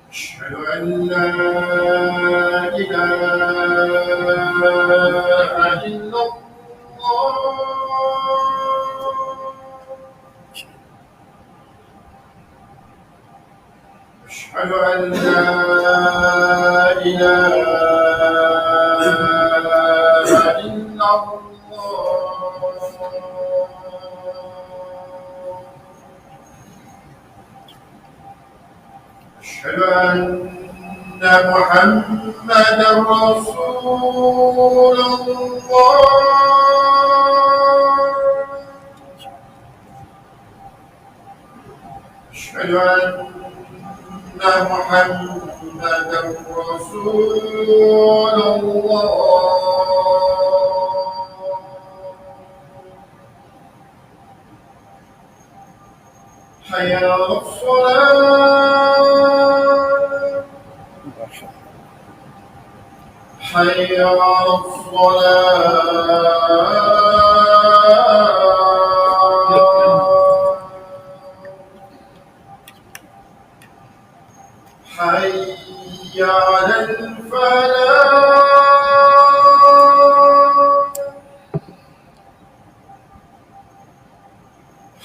Asyhadu an la ilaha illallah. أشهد أن لا إله إلا الله أشهد أن محمدا رسول الله أشهد أن محمدا رسول الله حي على الصلاة حي على الصلاة حي على الفلاح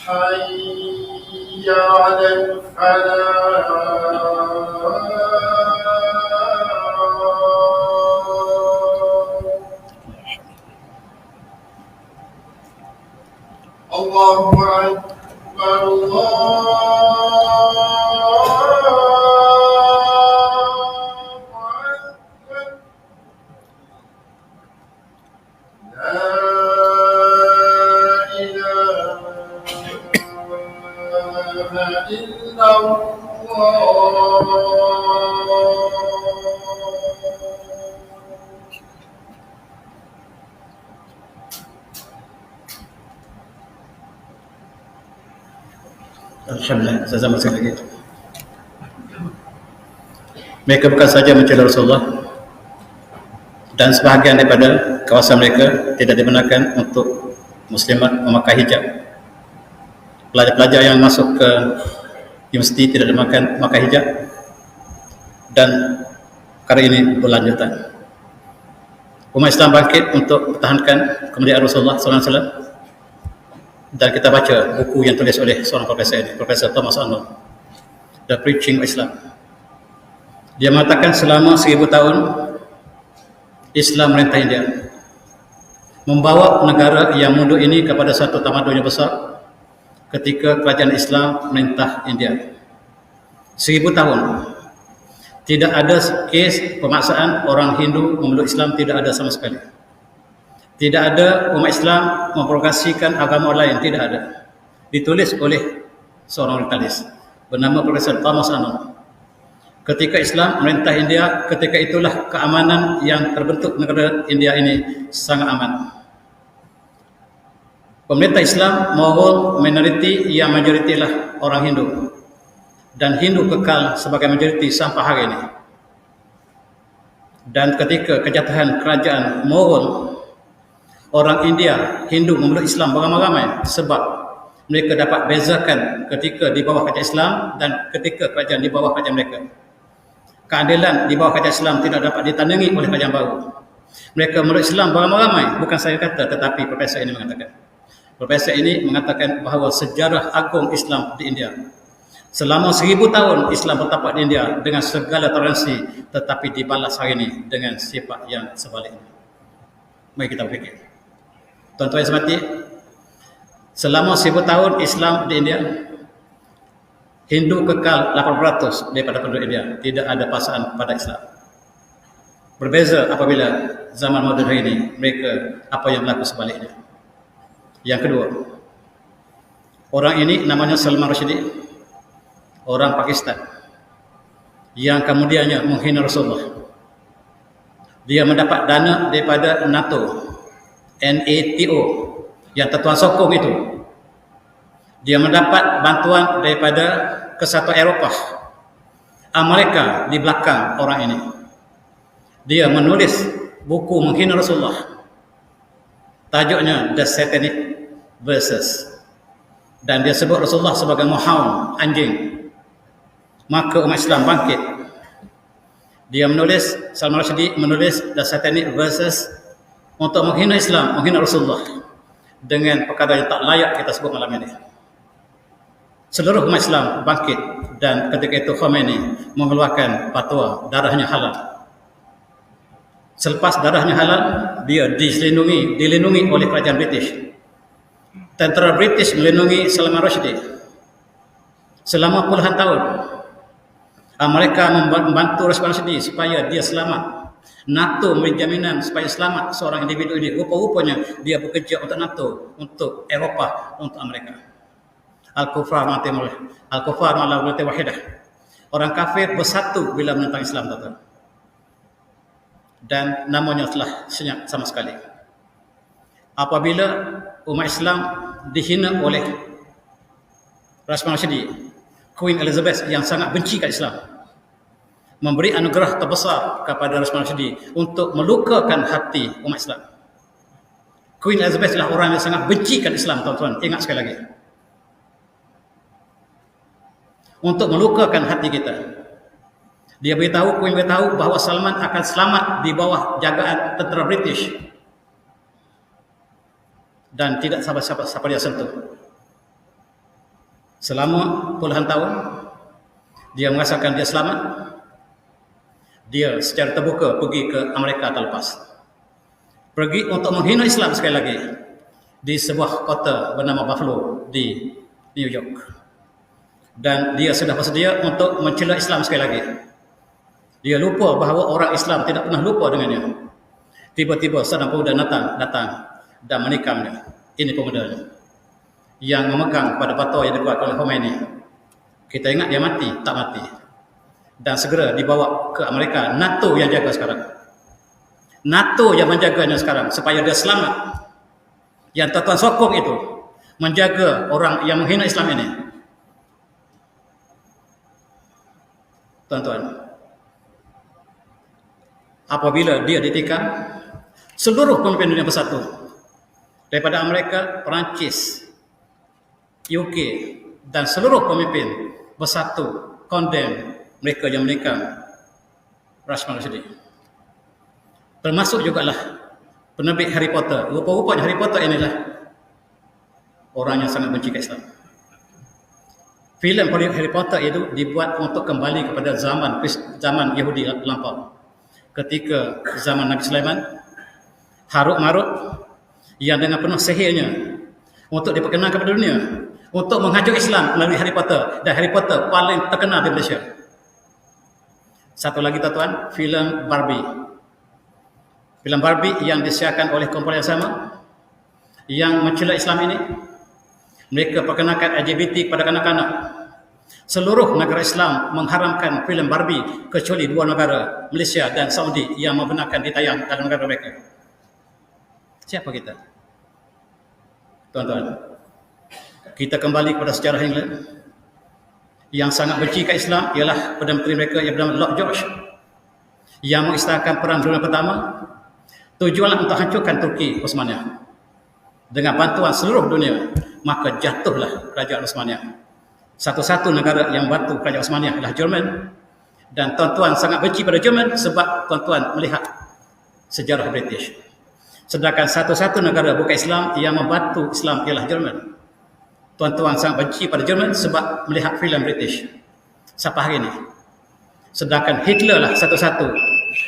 حي على الفلاح الله أكبر الله أكبر لا إله إلا الله Alhamdulillah, saya masih lagi. Mereka bukan saja mencela Rasulullah, dan sebahagian daripada kawasan mereka tidak dibenarkan untuk muslimat memakai hijab. Pelajar-pelajar yang masuk ke universiti tidak dibenarkan memakai hijab, dan perkara ini berlanjutan. Umat Islam bangkit untuk mempertahankan kemuliaan Rasulullah SAW. Dan kita baca buku yang tulis oleh seorang profesor ini, Profesor Thomas Arnold, The Preaching of Islam. Dia mengatakan selama 1000 tahun Islam merintah India, membawa negara yang mundur ini kepada satu tamadun yang besar ketika kerajaan Islam merintah India. 1000 tahun tidak ada kes pemaksaan orang Hindu memeluk Islam, tidak ada sama sekali. Tidak ada umat Islam memprovokasikan agama lain, tidak ada. Ditulis oleh seorang orientalis bernama Profesor Thomas Arnold. Ketika Islam merintah India, ketika itulah keamanan yang terbentuk negara India ini sangat aman. Pemerintah Islam maupun minoriti yang majoriti lah orang Hindu, dan Hindu kekal sebagai majoriti sampai hari ini. Dan ketika kejatuhan kerajaan Mughal, orang India, Hindu memeluk Islam beramai-ramai sebab mereka dapat bezakan ketika di bawah kerajaan Islam dan ketika kerajaan di bawah kerajaan mereka. Keadilan di bawah kerajaan Islam tidak dapat ditandingi oleh kerajaan baru. Mereka memeluk Islam beramai-ramai, bukan saya kata, tetapi profesor ini mengatakan. Profesor ini mengatakan bahawa sejarah agung Islam di India, selama 1000 tahun Islam bertapak di India dengan segala toleransi, tetapi dibalas hari ini dengan sifat yang sebaliknya. Mari kita berfikir. Tuan-tuan yang semati, selama 1000 tahun Islam di India, Hindu kekal 8% daripada penduduk India, tidak ada paksaan pada Islam. Berbeza apabila zaman moden hari ini, mereka apa yang berlaku sebaliknya. Yang kedua, orang ini namanya Salman Rushdie, orang Pakistan, yang kemudiannya menghina Rasulullah. Dia mendapat dana daripada NATO, yang tertuan sokong itu. Dia mendapat bantuan daripada Kesatuan Eropah, Amerika di belakang orang ini. Dia menulis buku menghina Rasulullah, tajuknya The Satanic Verses, dan dia sebut Rasulullah sebagai Muhammad, anjing. Maka umat Islam bangkit. Dia menulis, Salman Rushdie menulis The Satanic Verses untuk menghina Islam, menghina Rasulullah dengan perkara yang tak layak kita sebut malam ini. seluruh umat Islam bangkit dan ketika itu Khomeini mengeluarkan fatwa darahnya halal. Selepas darahnya halal, dia dilindungi oleh kerajaan British. Tentera British melindungi Salman Rushdie selama puluhan tahun. Mereka membantu Rushdie supaya dia selamat. NATO memberi jaminan supaya selamat seorang individu ini. Rupa-rupanya dia bekerja untuk NATO, untuk Eropah, untuk Amerika. Al-Kufar malah wahidah. Orang kafir bersatu bila menentang Islam, tuan-tuan. Dan namanya telah senyap sama sekali. Apabila umat Islam dihina oleh Salman Rushdie, Queen Elizabeth yang sangat benci kat Islam, memberi anugerah terbesar kepada Salman Rushdie untuk melukakan hati umat Islam. Queen Elizabeth adalah orang yang sangat benci kat Islam, tuan-tuan. Ingat sekali lagi. Untuk melukakan hati kita. Queen beritahu bahawa Salman akan selamat di bawah jagaan tentera British. Dan tidak siapa dia sentuh. Selama puluhan tahun, dia merasakan dia selamat. Dia secara terbuka pergi ke Amerika terlepas. Pergi untuk menghina Islam sekali lagi di sebuah kota bernama Buffalo di New York. Dan dia sudah bersedia untuk mencela Islam sekali lagi. Dia lupa bahawa orang Islam tidak pernah lupa dengannya. Tiba-tiba seorang pemuda datang dan menikamnya. Ini pemudanya yang memegang pada fatwa yang dikeluarkan oleh Khomeini. Kita ingat dia mati, tak mati. Dan segera dibawa ke Amerika. NATO yang jaga sekarang. NATO yang menjaganya sekarang supaya dia selamat. Yang tuan-tuan sokong itu menjaga orang yang menghina Islam ini. Tuan-tuan, apabila dia ditikam, seluruh pemimpin dunia bersatu. Daripada Amerika, Perancis, UK dan seluruh pemimpin bersatu condemn mereka yang menikam Salman Rushdie. Termasuk jugalah penerbit Harry Potter. Rupa-rupanya Harry Potter inilah orang yang sangat benci ke Islam. Filem Harry Potter itu dibuat untuk kembali kepada zaman Yahudi lampau. Ketika zaman Nabi Sulaiman, Harut-Marut yang dengan penuh sihirnya untuk diperkenalkan kepada dunia, untuk menghajar Islam melalui Harry Potter. Dan Harry Potter paling terkenal di Malaysia. Satu lagi tuan-tuan, filem Barbie. Filem Barbie yang disiarkan oleh kumpulan yang sama, yang mencela Islam ini. Mereka perkenalkan LGBT kepada kanak-kanak. Seluruh negara Islam mengharamkan filem Barbie kecuali dua negara, Malaysia dan Saudi, yang membenarkan ditayang dalam negara mereka. Siapa kita? Tuan-tuan, kita kembali kepada sejarah England. Yang sangat benci ke Islam ialah Perdana Menteri mereka yang bernama Lord George, yang mengisytiharkan Perang Dunia Pertama. Tujuanlah untuk hancurkan Turki Osmaniyah dengan bantuan seluruh dunia. Maka jatuhlah Kerajaan Osmaniyah. Satu-satu negara yang bantu Kerajaan Osmaniyah adalah Jerman. Dan tuan-tuan sangat benci pada Jerman sebab tuan-tuan melihat sejarah British. Sedangkan satu-satu negara bukan Islam yang membantu Islam ialah Jerman. Tuan-tuan sangat benci pada Jerman sebab melihat filem British sampai hari ini. Sedangkan Hitler lah satu-satu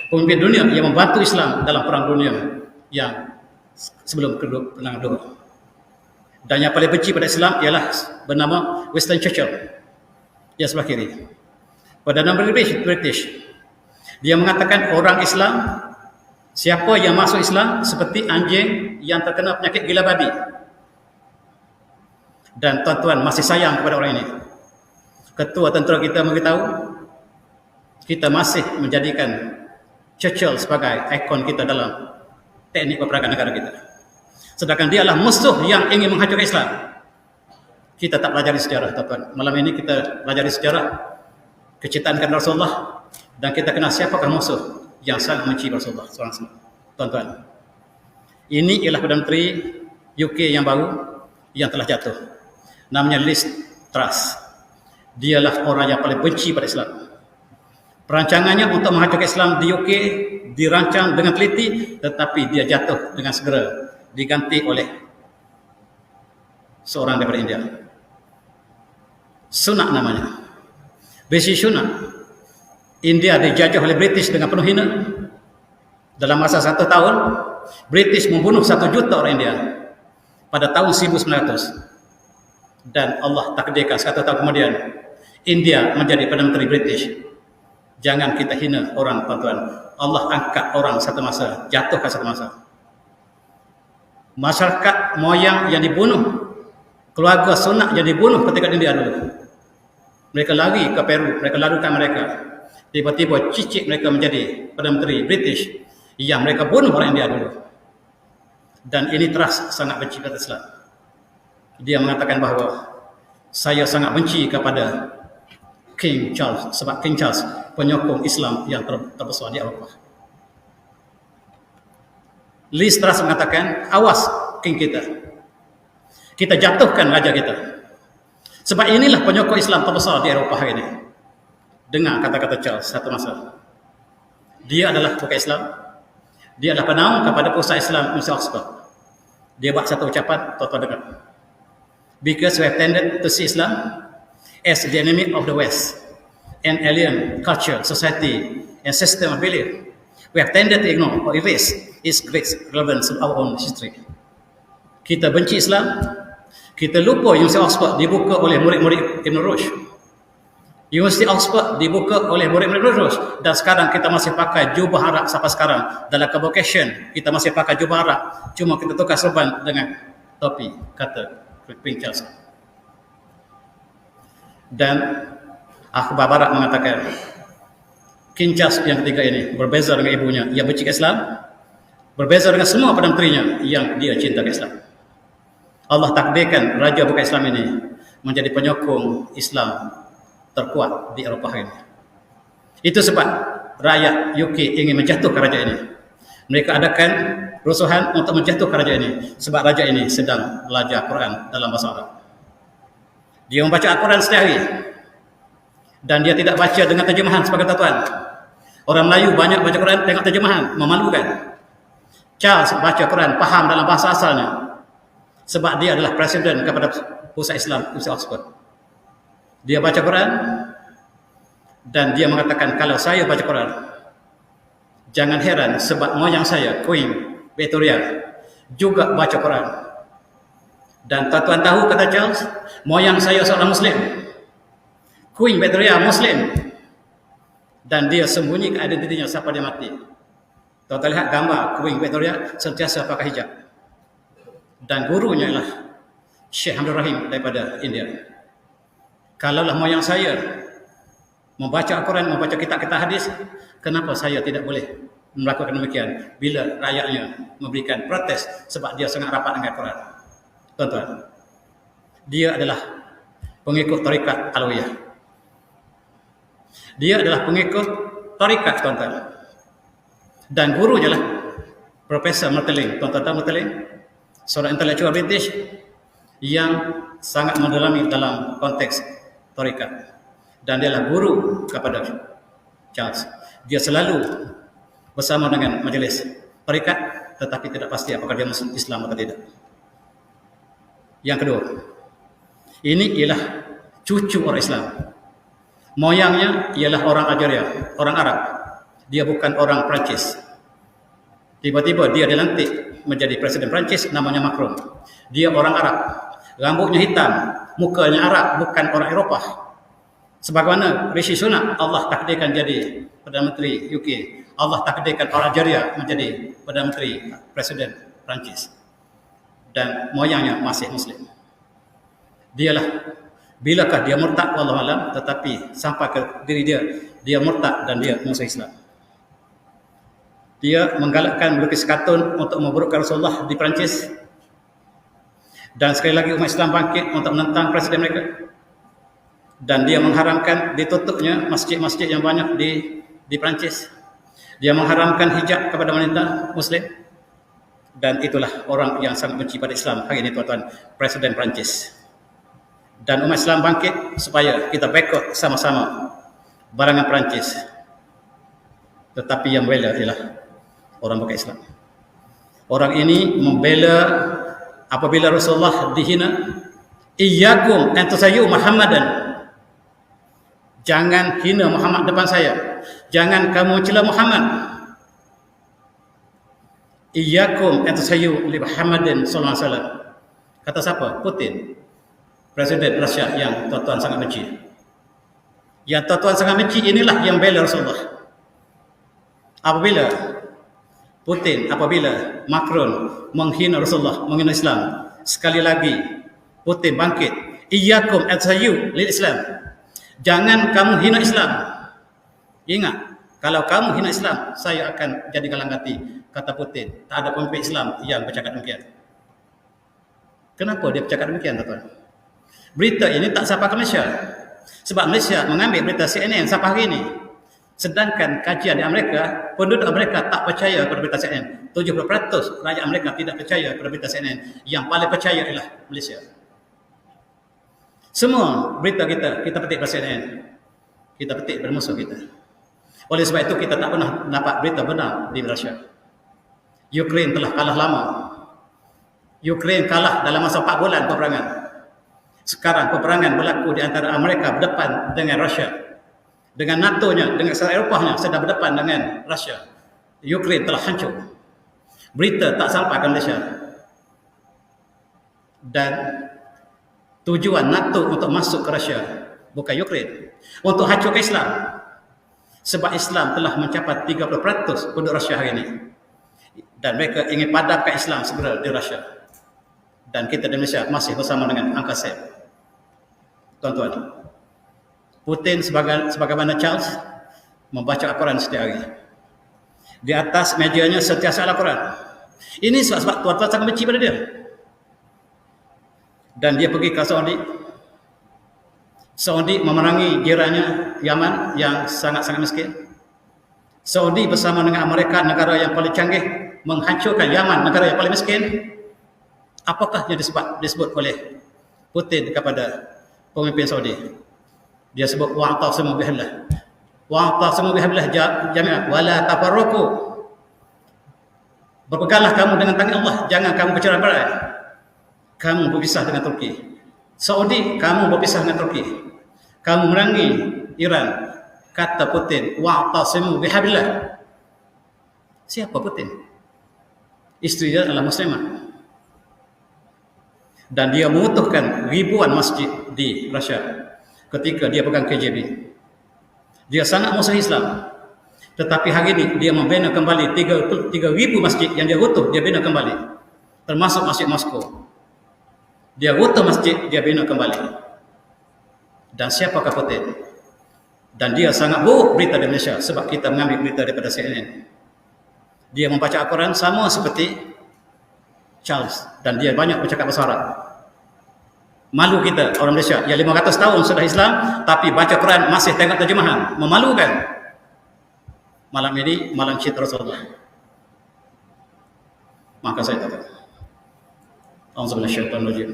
pemimpin dunia yang membantu Islam dalam Perang Dunia yang sebelum Perang Dunia. Dan yang paling benci pada Islam ialah bernama Winston Churchill yang sebelah kiri. Perdana Menteri British, dia mengatakan orang Islam, siapa yang masuk Islam seperti anjing yang terkena penyakit gila babi. Dan tuan-tuan masih sayang kepada orang ini. Ketua tentera kita memberitahu, kita masih menjadikan Churchill sebagai ikon kita dalam teknik peperangan negara kita. Sedangkan dia adalah musuh yang ingin menghancurkan Islam. Kita tak pelajari sejarah, tuan-tuan. Malam ini kita pelajari sejarah kecintaan kepada Rasulullah, dan kita kenal siapakah musuh yang sangat membenci Rasulullah SAW. Tuan-tuan, ini ialah Perdana Menteri UK yang baru yang telah jatuh. Namanya Liz Truss. Dialah orang yang paling benci pada Islam. Perancangannya untuk menghancurkan Islam di UK dirancang dengan teliti, tetapi dia jatuh dengan segera, diganti oleh seorang daripada India. Sunak namanya. Besi Sunak. India dijajah oleh British dengan penuh hina. Dalam masa 1 tahun, British membunuh 1 juta orang India pada tahun 1900. Dan Allah takdirkan 1 tahun kemudian India menjadi Perdana Menteri British. Jangan kita hina orang, tuan-tuan. Allah angkat orang satu masa, jatuhkan satu masa. Masyarakat moyang yang dibunuh, keluarga Sunak yang dibunuh ketika India dulu. Mereka lari ke Peru, mereka lari ke Amerika. Tiba-tiba cicit mereka menjadi Perdana Menteri British yang mereka bunuh orang India dulu. Dan ini teras sangat benci kepada Islam. Dia mengatakan bahawa saya sangat benci kepada King Charles, sebab King Charles penyokong Islam yang terbesar di Eropah. Liz Truss mengatakan, awas King kita. Kita jatuhkan raja kita. Sebab inilah penyokong Islam terbesar di Eropah hari ini. Dengar kata-kata Charles satu masa. Dia adalah bukan Islam. Dia adalah penaung kepada pusat Islam University Oxford. Dia buat satu ucapan, tuan-tuan dengar. Because we have tended to see Islam as the enemy of the West, an alien culture, society, and system of belief. We have tended to ignore or erase its great relevance in our own history. Kita benci Islam, kita lupa University Oxford dibuka oleh murid-murid Ibn Rushd. University Oxford dibuka oleh murid-murid Ibn Rushd, dan sekarang kita masih pakai jubah Arab sampai sekarang. Dalam convocation, kita masih pakai jubah Arab, cuma kita tukar serban dengan topi, kata King Charles. Dan akhbar barat mengatakan King Charles yang ketiga ini berbeza dengan ibunya yang benci Islam, berbeza dengan semua Perdana Menterinya yang dia cinta Islam. Allah takdirkan raja bukan Islam ini menjadi penyokong Islam terkuat di Eropah ini. Itu sebab rakyat UK ingin menjatuhkan raja ini. Mereka adakan rusuhan untuk menjatuhkan raja ini sebab raja ini sedang belajar Quran dalam bahasa Arab. Dia membaca Al-Quran setiap hari dan dia tidak baca dengan terjemahan sebagai tuan. Orang Melayu banyak baca Quran tengok terjemahan, memalukan. Charles baca Quran faham dalam bahasa asalnya sebab dia adalah presiden kepada pusat Islam University Oxford. Dia baca Quran dan dia mengatakan, kalau saya baca Quran, jangan heran sebab moyang saya, Queen Victoria, juga baca Quran. Dan tuan-tuan tahu, kata Charles, moyang saya seorang Muslim, Queen Victoria Muslim, dan dia sembunyikan identitinya sampai dia mati. Tuan-tuan lihat gambar Queen Victoria sentiasa pakai hijab. Dan gurunya ialah Syekh Abdul Rahim daripada India. Kalaulah moyang saya membaca Al-Quran, membaca kitab-kitab hadis, kenapa saya tidak boleh melakukan demikian bila rakyatnya memberikan protes sebab dia sangat rapat dengan Al-Quran? Tuan-tuan, dia adalah pengikut tarikat Alawiyah. Dia adalah pengikut tarikat, tuan-tuan. Dan gurunya lah Profesor Martelling. Tuan-tuan tahu Martelling? Seorang intelektual British yang sangat mendalami dalam konteks tarikat. Dan dia adalah guru kepada Charles. Dia selalu bersama dengan majlis tarikat, tetapi tidak pasti apakah dia Muslim Islam atau tidak. Yang kedua, ini ialah cucu orang Islam. Moyangnya ialah orang Algeria, orang Arab. Dia bukan orang Perancis. Tiba-tiba dia dilantik menjadi presiden Perancis, namanya Macron. Dia orang Arab, rambutnya hitam, mukanya Arab, bukan orang Eropah. Sebagaimana Rishi Sunak, Allah takdirkan jadi Perdana Menteri UK. Allah takdirkan orang Algeria menjadi Perdana Menteri Presiden Perancis. Dan moyangnya masih Muslim. Dialah, bilakah dia murtad, wallahu alam, tetapi sampai ke diri dia murtad dan dia musuh Islam. Dia menggalakkan melukis kartun untuk memburukkan Rasulullah di Perancis. Dan sekali lagi umat Islam bangkit untuk menentang presiden mereka. Dan dia mengharamkan ditutupnya masjid-masjid yang banyak di Perancis. Dia mengharamkan hijab kepada wanita Muslim. Dan itulah orang yang sangat benci pada Islam hari ini, tuan-tuan, Presiden Perancis. Dan umat Islam bangkit supaya kita boikot sama-sama barangan Perancis. Tetapi yang membela ialah orang bukan Islam. Orang ini membela apabila Rasulullah dihina, iyyakum an tusayyu Muhammadan Jangan hina Muhammad depan saya. Jangan kamu cela Muhammad. Iyyakum an tasayyu li Muhammadin sallallahu alaihi wasallam. Kata siapa? Putin, Presiden Rusia yang tuan-tuan sangat benci. Yang tuan-tuan sangat benci inilah yang bela Rasulullah. Apabila Macron menghina Rasulullah, menghina Islam, sekali lagi Putin bangkit. Iyyakum an tasayyu lil Islam. Jangan kamu hina Islam. Ingat, kalau kamu hina Islam, saya akan jadi galang hati. Kata Putin, tak ada pemimpin Islam yang bercakap demikian. Kenapa dia bercakap demikian, tuan-tuan? Berita ini tak sampai ke Malaysia. Sebab Malaysia mengambil berita CNN sampai hari ini. Sedangkan kajian di Amerika, penduduk Amerika tak percaya kepada berita CNN. 70% rakyat Amerika tidak percaya kepada berita CNN. Yang paling percaya ialah Malaysia. Semua berita kita petik dari CNN. Kita petik dari musuh kita. Oleh sebab itu kita tak pernah dapat berita benar di Rusia. Ukraine telah kalah lama. Ukraine kalah dalam masa 4 bulan peperangan. Sekarang peperangan berlaku di antara Amerika berdepan dengan Rusia. Dengan NATO-nya, dengan Seluruh Eropah-nya sedang berdepan dengan Rusia. Ukraine telah hancur. Berita tak sampai ke Malaysia. Dan tujuan NATO untuk masuk ke Rusia, bukan Ukraine, untuk hancur Islam. Sebab Islam telah mencapai 30% penduduk Rusia hari ini. Dan mereka ingin padamkan Islam segera di Rusia. Dan kita di Malaysia masih bersama dengan Angka Sep. Tuan-tuan, Putin sebagaimana Charles membaca Al-Quran setiap hari. Di atas mejanya sentiasa Al-Quran. Ini sebab tuan-tuan sangat benci pada dia. Dan dia pergi ke Saudi. Saudi memerangi jirannya Yaman yang sangat-sangat miskin. Saudi bersama dengan Amerika, negara yang paling canggih, menghancurkan Yaman, negara yang paling miskin. Apakah yang disebut oleh Putin kepada pemimpin Saudi? Dia sebut wa'tasimu bihablillah. Wa'tasimu bihablillah jami'an wala tafarraqu. Berpeganglah kamu dengan tangan Allah, jangan kamu bercerai-berai. Kamu berpisah dengan Turki. Saudi, kamu berpisah dengan Turki. Kamu merangi Iran. Kata Putin, wa'tasimu bihablillah. Siapa Putin? Isteri dia adalah muslimah. Dan dia mengutuhkan ribuan masjid di Rusia ketika dia pegang KGB. Dia sangat musuh Islam. Tetapi hari ini dia membina kembali 3,000 masjid yang dia utuh, dia bina kembali. Termasuk Masjid Moskow. Dia utuh masjid, dia bina kembali. Dan siapakah Putin? Dan dia sangat buruk berita di Malaysia sebab kita mengambil berita daripada CNN. Dia membaca Al-Quran sama seperti Charles, dan dia banyak bercakap bahasa Arab. Malu kita orang Malaysia yang 500 tahun sudah Islam tapi baca Quran masih tengok terjemahan. Memalukan. Malam ini malam cinta Rasulullah. Maka saya kata, A'udzubillahi minasyaitonir rajim.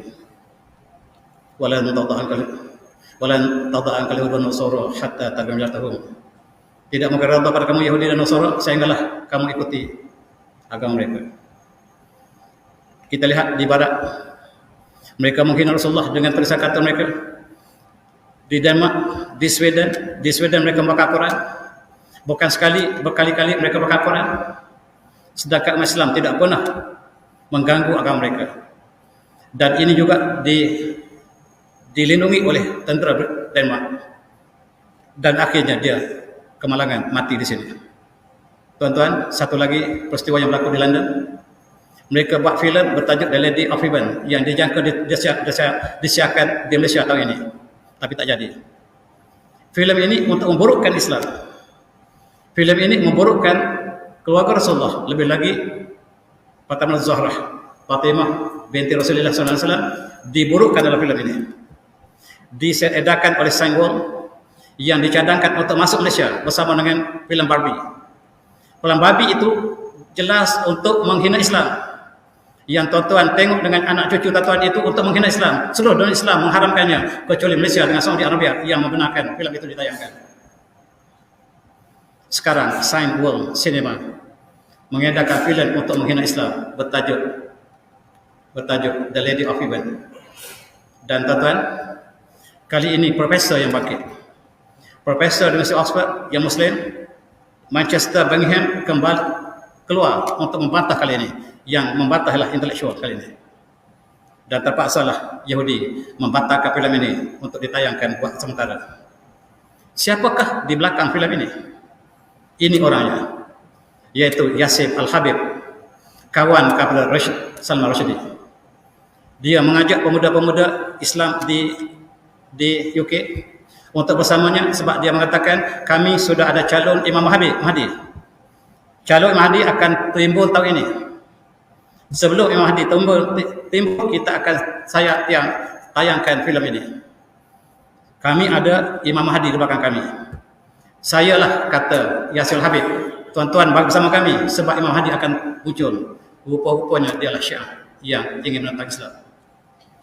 Walan tada'an kalihud wa nasara hatta tabi'u millatahum. Tidak menggerak pada kamu Yahudi dan Nasara sehinggalah kamu ikuti agama mereka. Kita lihat di barat, mereka menghina Rasulullah dengan tulisan kata mereka. Di Denmark, di Sweden mereka membakar Quran. Bukan sekali, berkali-kali mereka bakar Quran. Sedangkan umat Islam tidak pernah mengganggu agama mereka. Dan ini juga dilindungi oleh tentera Denmark. Dan akhirnya dia kemalangan, mati di sini. Tuan-tuan, satu lagi peristiwa yang berlaku di London. Mereka buat filem bertajuk The Lady of Heaven yang dijangka disiarkan di Malaysia tahun ini. Tapi tak jadi. Filem ini untuk memburukkan Islam. Filem ini memburukkan keluarga Rasulullah. Lebih lagi Fatimah Zahra, Fatimah binti Rasulullah SAW diburukkan dalam filem ini. Diedarkan oleh Sangwon yang dicadangkan untuk masuk Malaysia bersama dengan filem Barbie. Filem Barbie itu jelas untuk menghina Islam. Yang tuan-tuan tengok dengan anak cucu tuan-tuan itu untuk menghina Islam. Seluruh dunia Islam mengharamkannya kecuali Malaysia dengan Saudi Arabia yang membenarkan filem itu ditayangkan. Sekarang Sign World Cinema mengedarkan filem untuk menghina Islam bertajuk The Lady of Heaven. Dan tuan-tuan, kali ini profesor yang bangkit. Profesor di University of Oxford yang Muslim, Manchester, Birmingham kembali keluar untuk membantah kali ini. Yang membantahlah intelektual kali ini. Dan terpaksalah Yahudi membatalkan filem ini untuk ditayangkan buat sementara. Siapakah di belakang filem ini? Ini orangnya, yaitu Yasir Al-Habib, kawan kepada Salman Rushdie. Dia mengajak pemuda-pemuda Islam di UK untuk bersamanya sebab dia mengatakan kami sudah ada calon Imam Mahdi. Calon Imam Mahdi akan timbul tahun ini. Sebelum Imam Mahdi timbul, kita akan tayangkan filem ini. Kami ada Imam Mahdi di belakang kami. Sayalah, kata Yasir Habib, tuan-tuan bersama kami sebab Imam Mahdi akan muncul. Rupa-rupanya dialah Syiah yang ingin menentang Islam.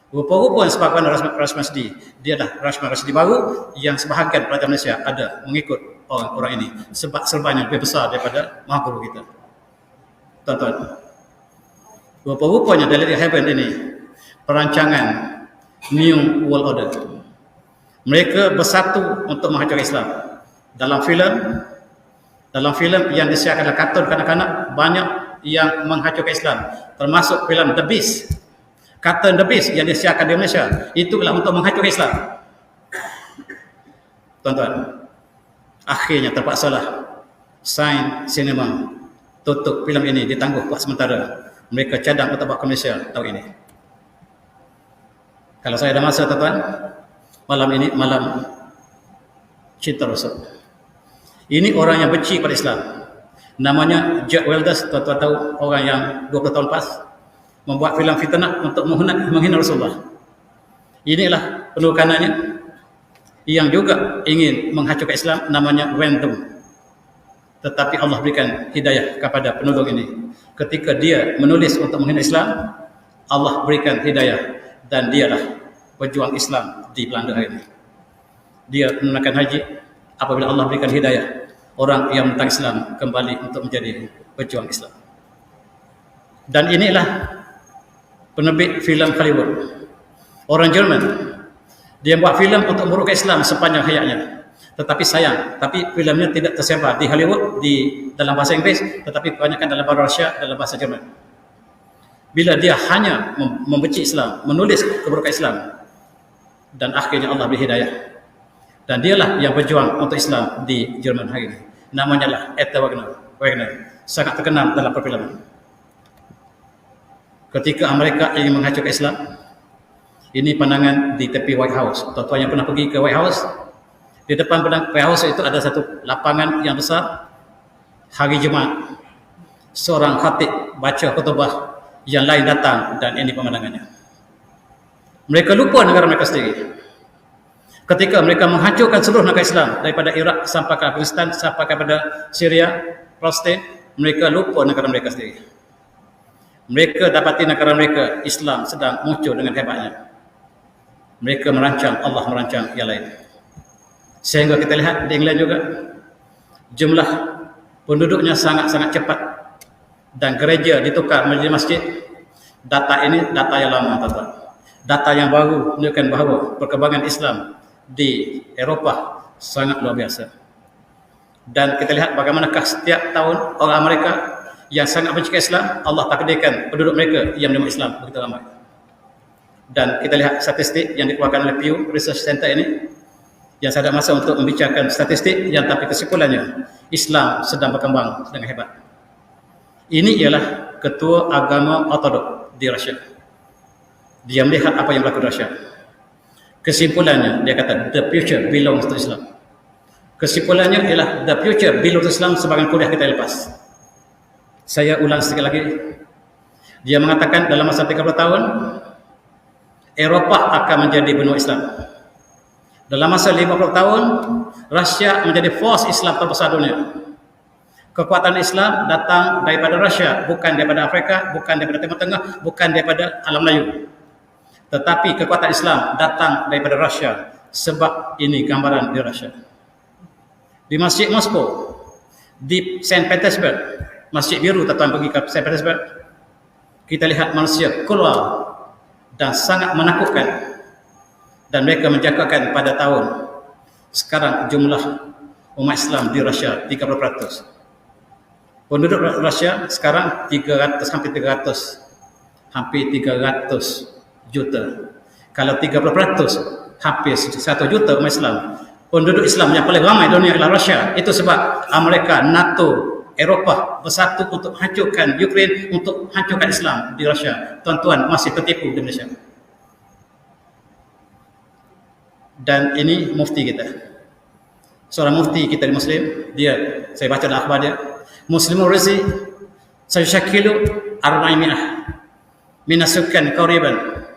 Rupa-rupanya sebabkan Rashman Rushdie, dia adalah Rashman Rushdie baru yang sebahagian pelajar Malaysia ada mengikut orang-orang ini sebab serbannya lebih besar daripada mahguru kita. Tuan-tuan, rupa-rupanya dari Heaven ini perancangan New World Order. Mereka bersatu untuk menghancurkan Islam. Dalam filem yang disiarkan oleh kartun kanak-kanak, banyak yang menghancurkan Islam, termasuk filem The Beast. Kartun The Beast yang disiarkan di Malaysia, itulah untuk menghancurkan Islam. Tuan-tuan, akhirnya terpaksalah Sains Cinema tutup filem ini, ditangguh buat sementara. Mereka cadang untuk bawa ke Malaysia tahun ini. Kalau saya ada masa, tuan-tuan, malam ini malam cinta Rasul. Ini orang yang benci pada Islam. Namanya Jack Welders, tuan-tuan tahu, orang yang 20 tahun lepas membuat filem fitnah untuk menghina Rasulullah. Inilah penukanannya yang juga ingin menghancurkan Islam, namanya Random. Tetapi Allah berikan hidayah kepada penolong ini. Ketika dia menulis untuk menghina Islam, Allah berikan hidayah dan dialah pejuang Islam di Belanda hari ini. Dia menunaikan haji apabila Allah berikan hidayah, orang yang menentang Islam kembali untuk menjadi pejuang Islam. Dan inilah penerbit filem Hollywood, orang Jerman. Dia buat filem untuk merukai Islam sepanjang hayatnya. Tetapi sayang, filemnya tidak tersebar di Hollywood dalam bahasa Inggeris, tetapi kebanyakan dalam bahasa Rusia, dalam bahasa Jerman. Bila dia hanya membenci Islam, menulis keburukan Islam, dan akhirnya Allah beri hidayah. Dan dialah yang berjuang untuk Islam di Jerman hari ini. Namanya lah Etta Wagner, sangat terkenal dalam perfilman. Ketika Amerika ingin menghancurkan Islam, ini pandangan di tepi White House. Tuan-tuan yang pernah pergi ke White House, di depan White House itu ada satu lapangan yang besar. Hari Jumaat, seorang khatib baca khutbah, yang lain datang, dan ini pemandangannya. Mereka lupa negara mereka sendiri. Ketika mereka menghancurkan seluruh negara Islam daripada Iraq sampai ke Afghanistan, sampai kepada Syria, Palestin, mereka lupa negara mereka sendiri. Mereka dapati negara mereka Islam sedang muncul dengan hebatnya. Mereka merancang, Allah merancang yang lain. Sehingga kita lihat di England juga, jumlah penduduknya sangat-sangat cepat dan gereja ditukar menjadi masjid. Data ini data yang lama, tuan-tuan. Data yang baru menunjukkan bahawa perkembangan Islam di Eropah sangat luar biasa. Dan kita lihat bagaimanakah setiap tahun orang Amerika yang sangat benci Islam, Allah takdirkan penduduk mereka yang menerima Islam begitu ramai. Dan kita lihat statistik yang dikeluarkan oleh Pew Research Center ini, yang saya ada masa untuk membicarakan statistik, yang tapi kesimpulannya Islam sedang berkembang dengan hebat. Ini ialah ketua agama Ortodok di Rusia. Dia melihat apa yang berlaku di Rusia. Kesimpulannya, dia kata the future belongs to Islam. Kesimpulannya ialah the future belongs to Islam sebagai kuliah kita lepas. Saya ulang sekali lagi. Dia mengatakan dalam masa 30 tahun Eropah akan menjadi benua Islam. Dalam masa 50 tahun Rusia menjadi force Islam terbesar dunia. Kekuatan Islam datang daripada Rusia, bukan daripada Afrika, bukan daripada Timur Tengah, bukan daripada alam Melayu. Tetapi kekuatan Islam datang daripada Rusia, sebab ini gambaran di Rusia. Di Masjid Moskow, di Saint Petersburg, Masjid Biru, tuan-tuan pergi ke Saint Petersburg, kita lihat manusia keluar dan sangat menakutkan. Dan mereka menjangkakan pada tahun Sekarang jumlah umat Islam di Rusia 30%. Penduduk Rusia sekarang 300, hampir 300 juta. Kalau 30%, hampir 1 juta umat Islam. Penduduk Islam yang paling ramai dunia adalah Rusia. Itu sebab Amerika, NATO, Eropah bersatu untuk hancurkan Ukraine, untuk hancurkan Islam di Rusia. Tuan-tuan masih tertipu di Malaysia. Dan ini mufti kita. Seorang mufti kita di Muslim, saya baca dalam akhbar dia, Muslimun Razi sayushakilu 400 min as-sukan qariban,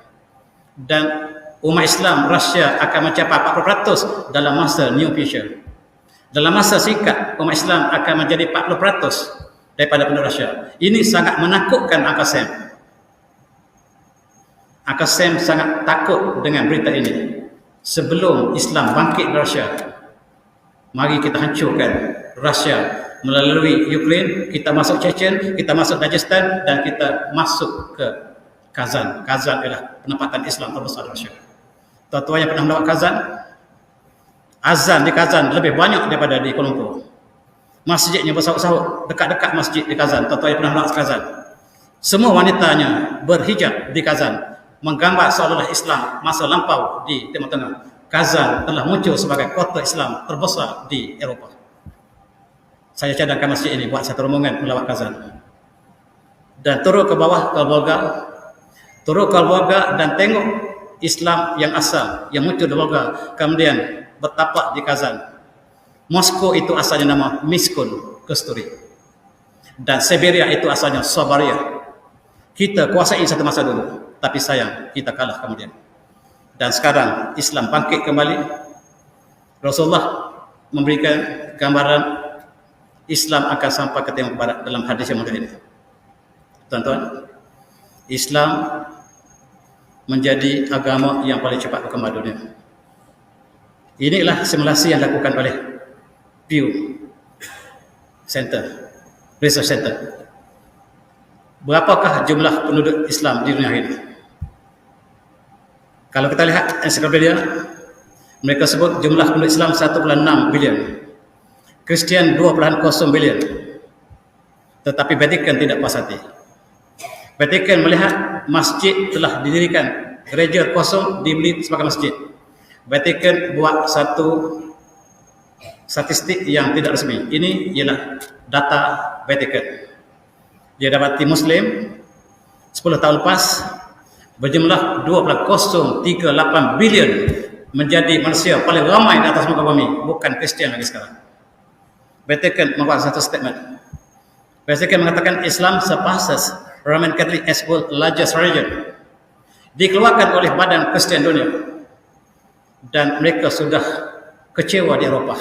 dan umat Islam Rusia akan mencapai 40% dalam masa near future. Dalam masa singkat, umat Islam akan menjadi 40% daripada penduduk Rusia. Ini sangat menakutkan Uncle Sam. Uncle Sam sangat takut dengan berita ini. Sebelum Islam bangkit di Rusia, mari kita hancurkan Rusia melalui Ukraine, kita masuk Chechen, kita masuk Dagestan, dan kita masuk ke Kazan. Kazan adalah penempatan Islam terbesar di Rusia. Tuan-tuan yang pernah melawat Kazan, azan di Kazan lebih banyak daripada di Kuala Lumpur. Masjidnya bersahut-sahut dekat-dekat masjid di Kazan. Tuan-tuan yang pernah melawat Kazan, semua wanitanya berhijab di Kazan, menggambar seolah-olah Islam masa lampau di Timur Tengah. Kazan telah muncul sebagai kota Islam terbesar di Eropah. Saya cadangkan masjid ini buat satu rombongan melawat Kazan. Dan turun ke bawah ke Volga, dan tengok Islam yang asal, yang muncul di Volga, kemudian bertapak di Kazan. Moskow itu asalnya nama Miskun Kusturi, dan Siberia itu asalnya Sabaria. Kita kuasai satu masa dulu, tapi sayang kita kalah kemudian. Dan sekarang Islam bangkit kembali. Rasulullah memberikan gambaran Islam akan sampai ke Timur Barat dalam hadis yang mulia ini. Tuan-tuan, Islam menjadi agama yang paling cepat berkembang dunia. Inilah simulasi yang dilakukan oleh Pew Center, Research Center. Berapakah jumlah penduduk Islam di dunia ini? Kalau kita lihat ensiklopedia, mereka sebut jumlah penduduk Islam 1,6 bilion. Kristian 2,0 bilion. Tetapi Vatikan tidak puas hati. Vatikan melihat masjid telah didirikan, gereja kosong dibeli sebagai masjid. Vatikan buat satu statistik yang tidak resmi. Ini ialah data Vatikan. Dia dapati Muslim 10 tahun lepas berjumlah 2,038 bilion, menjadi manusia paling ramai di atas muka bumi, bukan Kristian lagi sekarang. Vatikan membuat satu statement. Vatikan mengatakan Islam surpasses Roman Catholic as world largest religion. Dikeluarkan oleh Badan Kristian Dunia, dan mereka sudah kecewa di Eropah.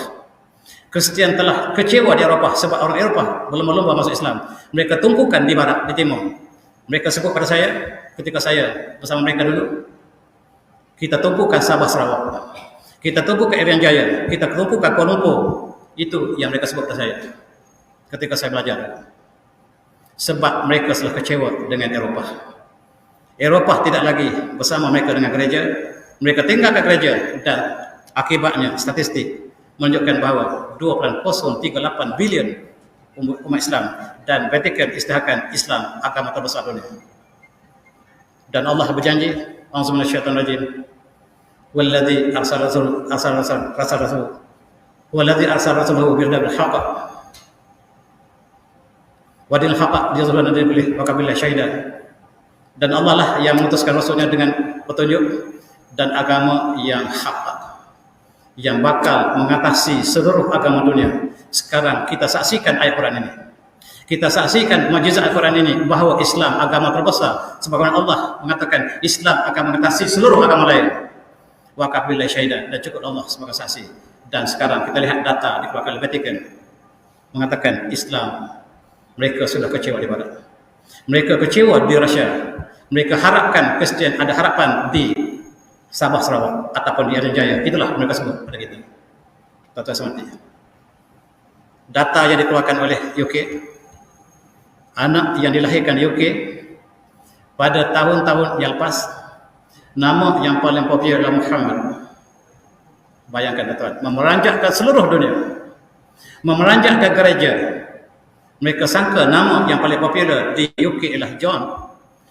Kristian telah kecewa di Eropah sebab orang Eropah berlomba-lomba masuk Islam. Mereka tumpukan di barat, di timur. Mereka sebut pada saya ketika saya bersama mereka dulu, kita tumpukan Sabah Sarawak, kita tumpukan Irian Jaya, kita tumpukan Kuala Lumpur. Itu yang mereka sebut pada saya ketika saya belajar. Sebab mereka telah kecewa dengan Eropah. Eropah tidak lagi bersama mereka dengan gereja. Mereka tinggalkan gereja, dan akibatnya statistik menunjukkan bahawa 2,038 bilion umat Islam, dan Vatikan isytiharkan Islam agama terbesar dunia. Dan Allah berjanji, A'udzu minasyaitonir rajim, walladzi arsala rasulahu walladzi arsala rasulahu bil haqq wa dil haqq liyuzhirahu 'ala dinihi wa kafa billahi syahida. Dan Allah lah yang mengutuskan rasulnya dengan petunjuk dan agama yang hak, yang bakal mengatasi seluruh agama dunia. Sekarang kita saksikan ayat Quran ini, kita saksikan mukjizat Al-Quran ini, bahawa Islam agama terbesar, sebagaimana Allah mengatakan Islam akan mengatasi seluruh agama lain. Wa kafa billahi syahida, dan cukup Allah sebagai saksi. Dan sekarang kita lihat data dikeluarkan oleh Vatikan mengatakan Islam, mereka sudah kecewa di barat, mereka kecewa di Rusia. Mereka harapkan Kristian ada harapan di Sabah Sarawak ataupun di Irian Jaya. Itulah mereka sebut pada kita. Tuan-tuan semati, data yang dikeluarkan oleh UK, anak yang dilahirkan di UK pada tahun-tahun yang lepas, nama yang paling popular adalah Muhammad. Bayangkan tuan, memeranjakkan seluruh dunia, memeranjakkan gereja. Mereka sangka nama yang paling popular di UK ialah John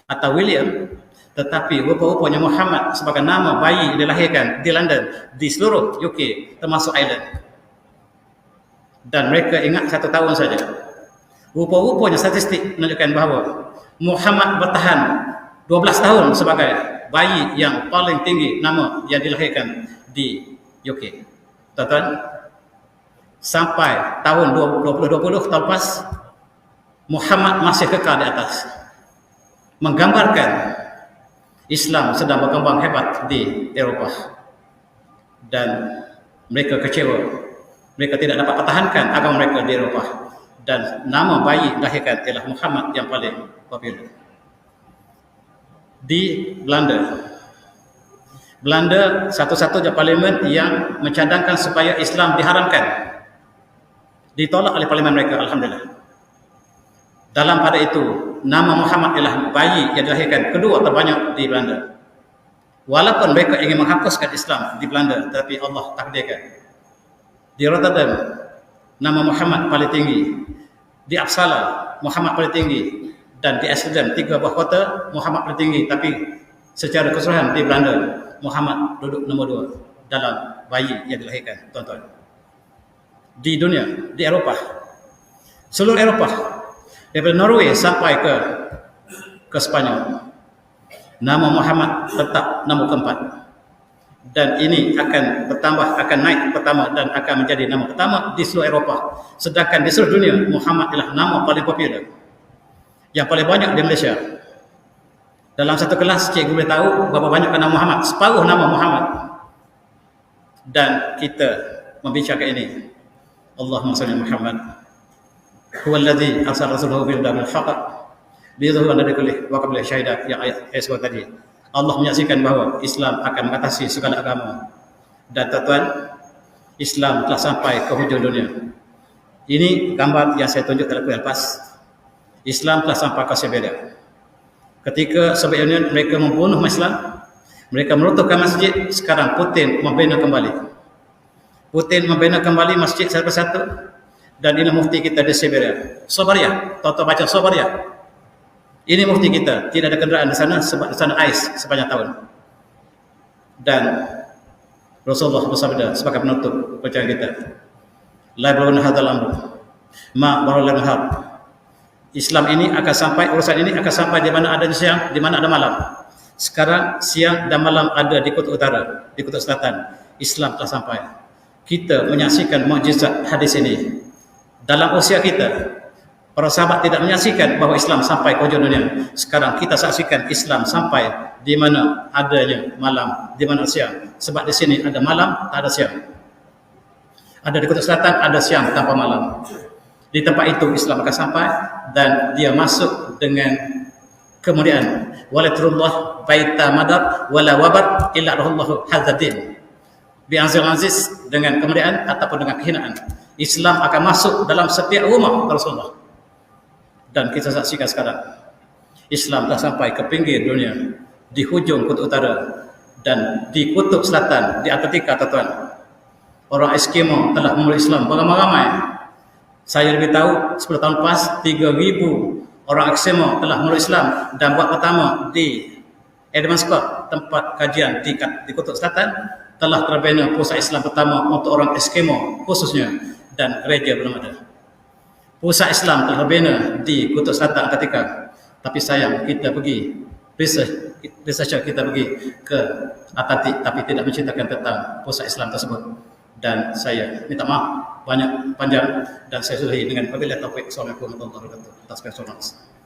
atau William, tetapi rupa-rupanya Muhammad sebagai nama bayi dilahirkan di London, di seluruh UK termasuk Ireland. Dan mereka ingat 1 tahun saja. Rupa-rupanya statistik menunjukkan bahawa Muhammad bertahan 12 tahun sebagai bayi yang paling tinggi nama yang dilahirkan di UK. Tuan-tuan, sampai tahun 2020 tahun lepas, Muhammad masih kekal di atas, menggambarkan Islam sedang berkembang hebat di Eropah. Dan mereka kecewa, mereka tidak dapat pertahankan agama mereka di Eropah, dan nama bayi dilahirkan ialah Muhammad yang paling popular. Di Belanda satu-satunya parlimen yang mencadangkan supaya Islam diharamkan, ditolak oleh parlimen mereka, alhamdulillah. Dalam pada itu, nama Muhammad ialah bayi yang dilahirkan kedua terbanyak di Belanda. Walaupun mereka ingin menghapuskan Islam di Belanda, tetapi Allah takdirkan. Di Rotterdam, nama Muhammad paling tinggi. Di Uppsala, Muhammad paling tinggi. Dan di Amsterdam, 3 buah kota, Muhammad paling tinggi. Tapi secara keseluruhan di Belanda, Muhammad duduk nombor 2 dalam bayi yang dilahirkan, tuan-tuan. Di dunia, di Eropah, seluruh Eropah, daripada Norway sampai ke Spanyol, nama Muhammad tetap nombor keempat. Dan ini akan bertambah, akan naik pertama dan akan menjadi nama pertama di seluruh Eropah. Sedangkan di seluruh dunia, Muhammad adalah nama paling popular, yang paling banyak di Malaysia. Dalam satu kelas, cikgu boleh tahu berapa banyak nama Muhammad, separuh nama Muhammad. Dan kita membicarakan ini, Allahumma salli Muhammad, huwallazi arsala rasulahu bil huda wal haqq liyudhhirahu 'ala kulli wa qabla syahidat, yang ayat sebut tadi. Allah menyaksikan bahawa Islam akan mengatasi segala agama. Dan tuan-tuan, Islam telah sampai ke hujung dunia. Ini gambar yang saya tunjuk dalam kuliah lepas. Islam telah sampai ke Siberia. Ketika Soviet Union mereka membunuh Islam, mereka meruntuhkan masjid. Sekarang Putin membina kembali. Putin membina kembali masjid satu persatu. Dan ini mufti kita di Siberia, Sobaria. Tuan-tuan baca Sobaria. Ini mufti kita. Tidak ada kenderaan di sana, sebab di sana ais sepanjang tahun. Dan Rasulullah bersabda sebagai penutup bacaan kita, la yablughanna hadzal amr ma barra nahar. Islam ini akan sampai, urusan ini akan sampai di mana ada siang, di mana ada malam. Sekarang siang dan malam ada di kutub utara, di kutub selatan. Islam telah sampai. Kita menyaksikan mukjizat hadis ini. Dalam usia kita, para sahabat tidak menyaksikan bahawa Islam sampai ke hujung dunia. Sekarang kita saksikan Islam sampai di mana adanya malam, di mana siang. Sebab di sini ada malam, tak ada siang. Ada di kutub selatan, ada siang tanpa malam. Di tempat itu Islam akan sampai, dan dia masuk dengan kemuliaan. Walatrullah baita madad wala wabat illa rahullahu hadzadin. Bi'azil aziz, dengan kemuliaan ataupun dengan kehinaan. Islam akan masuk dalam setiap rumah Rasulullah. Dan kita saksikan sekarang, Islam telah sampai ke pinggir dunia, di hujung kutub utara dan di kutub selatan, di Antartika, tuan-tuan. Orang Eskimo telah memeluk Islam beramai-ramai. Saya lebih tahu 10 tahun lepas 3,000 orang Eskimo telah memeluk Islam, dan buat pertama di Edmundscott, tempat kajian di kutub selatan, telah terbina pusat Islam pertama untuk orang Eskimo khususnya, dan gereja belum ada. Pusat Islam telah terbina di kutub selatan Antartika. Tapi sayang, kita pergi researcher kita pergi ke Antartik, tapi tidak menceritakan tentang pusat Islam tersebut. Dan saya minta maaf banyak panjang, dan saya sudahi dengan wabillahi taufiq. Assalamualaikum warahmatullahi wabarakatuh.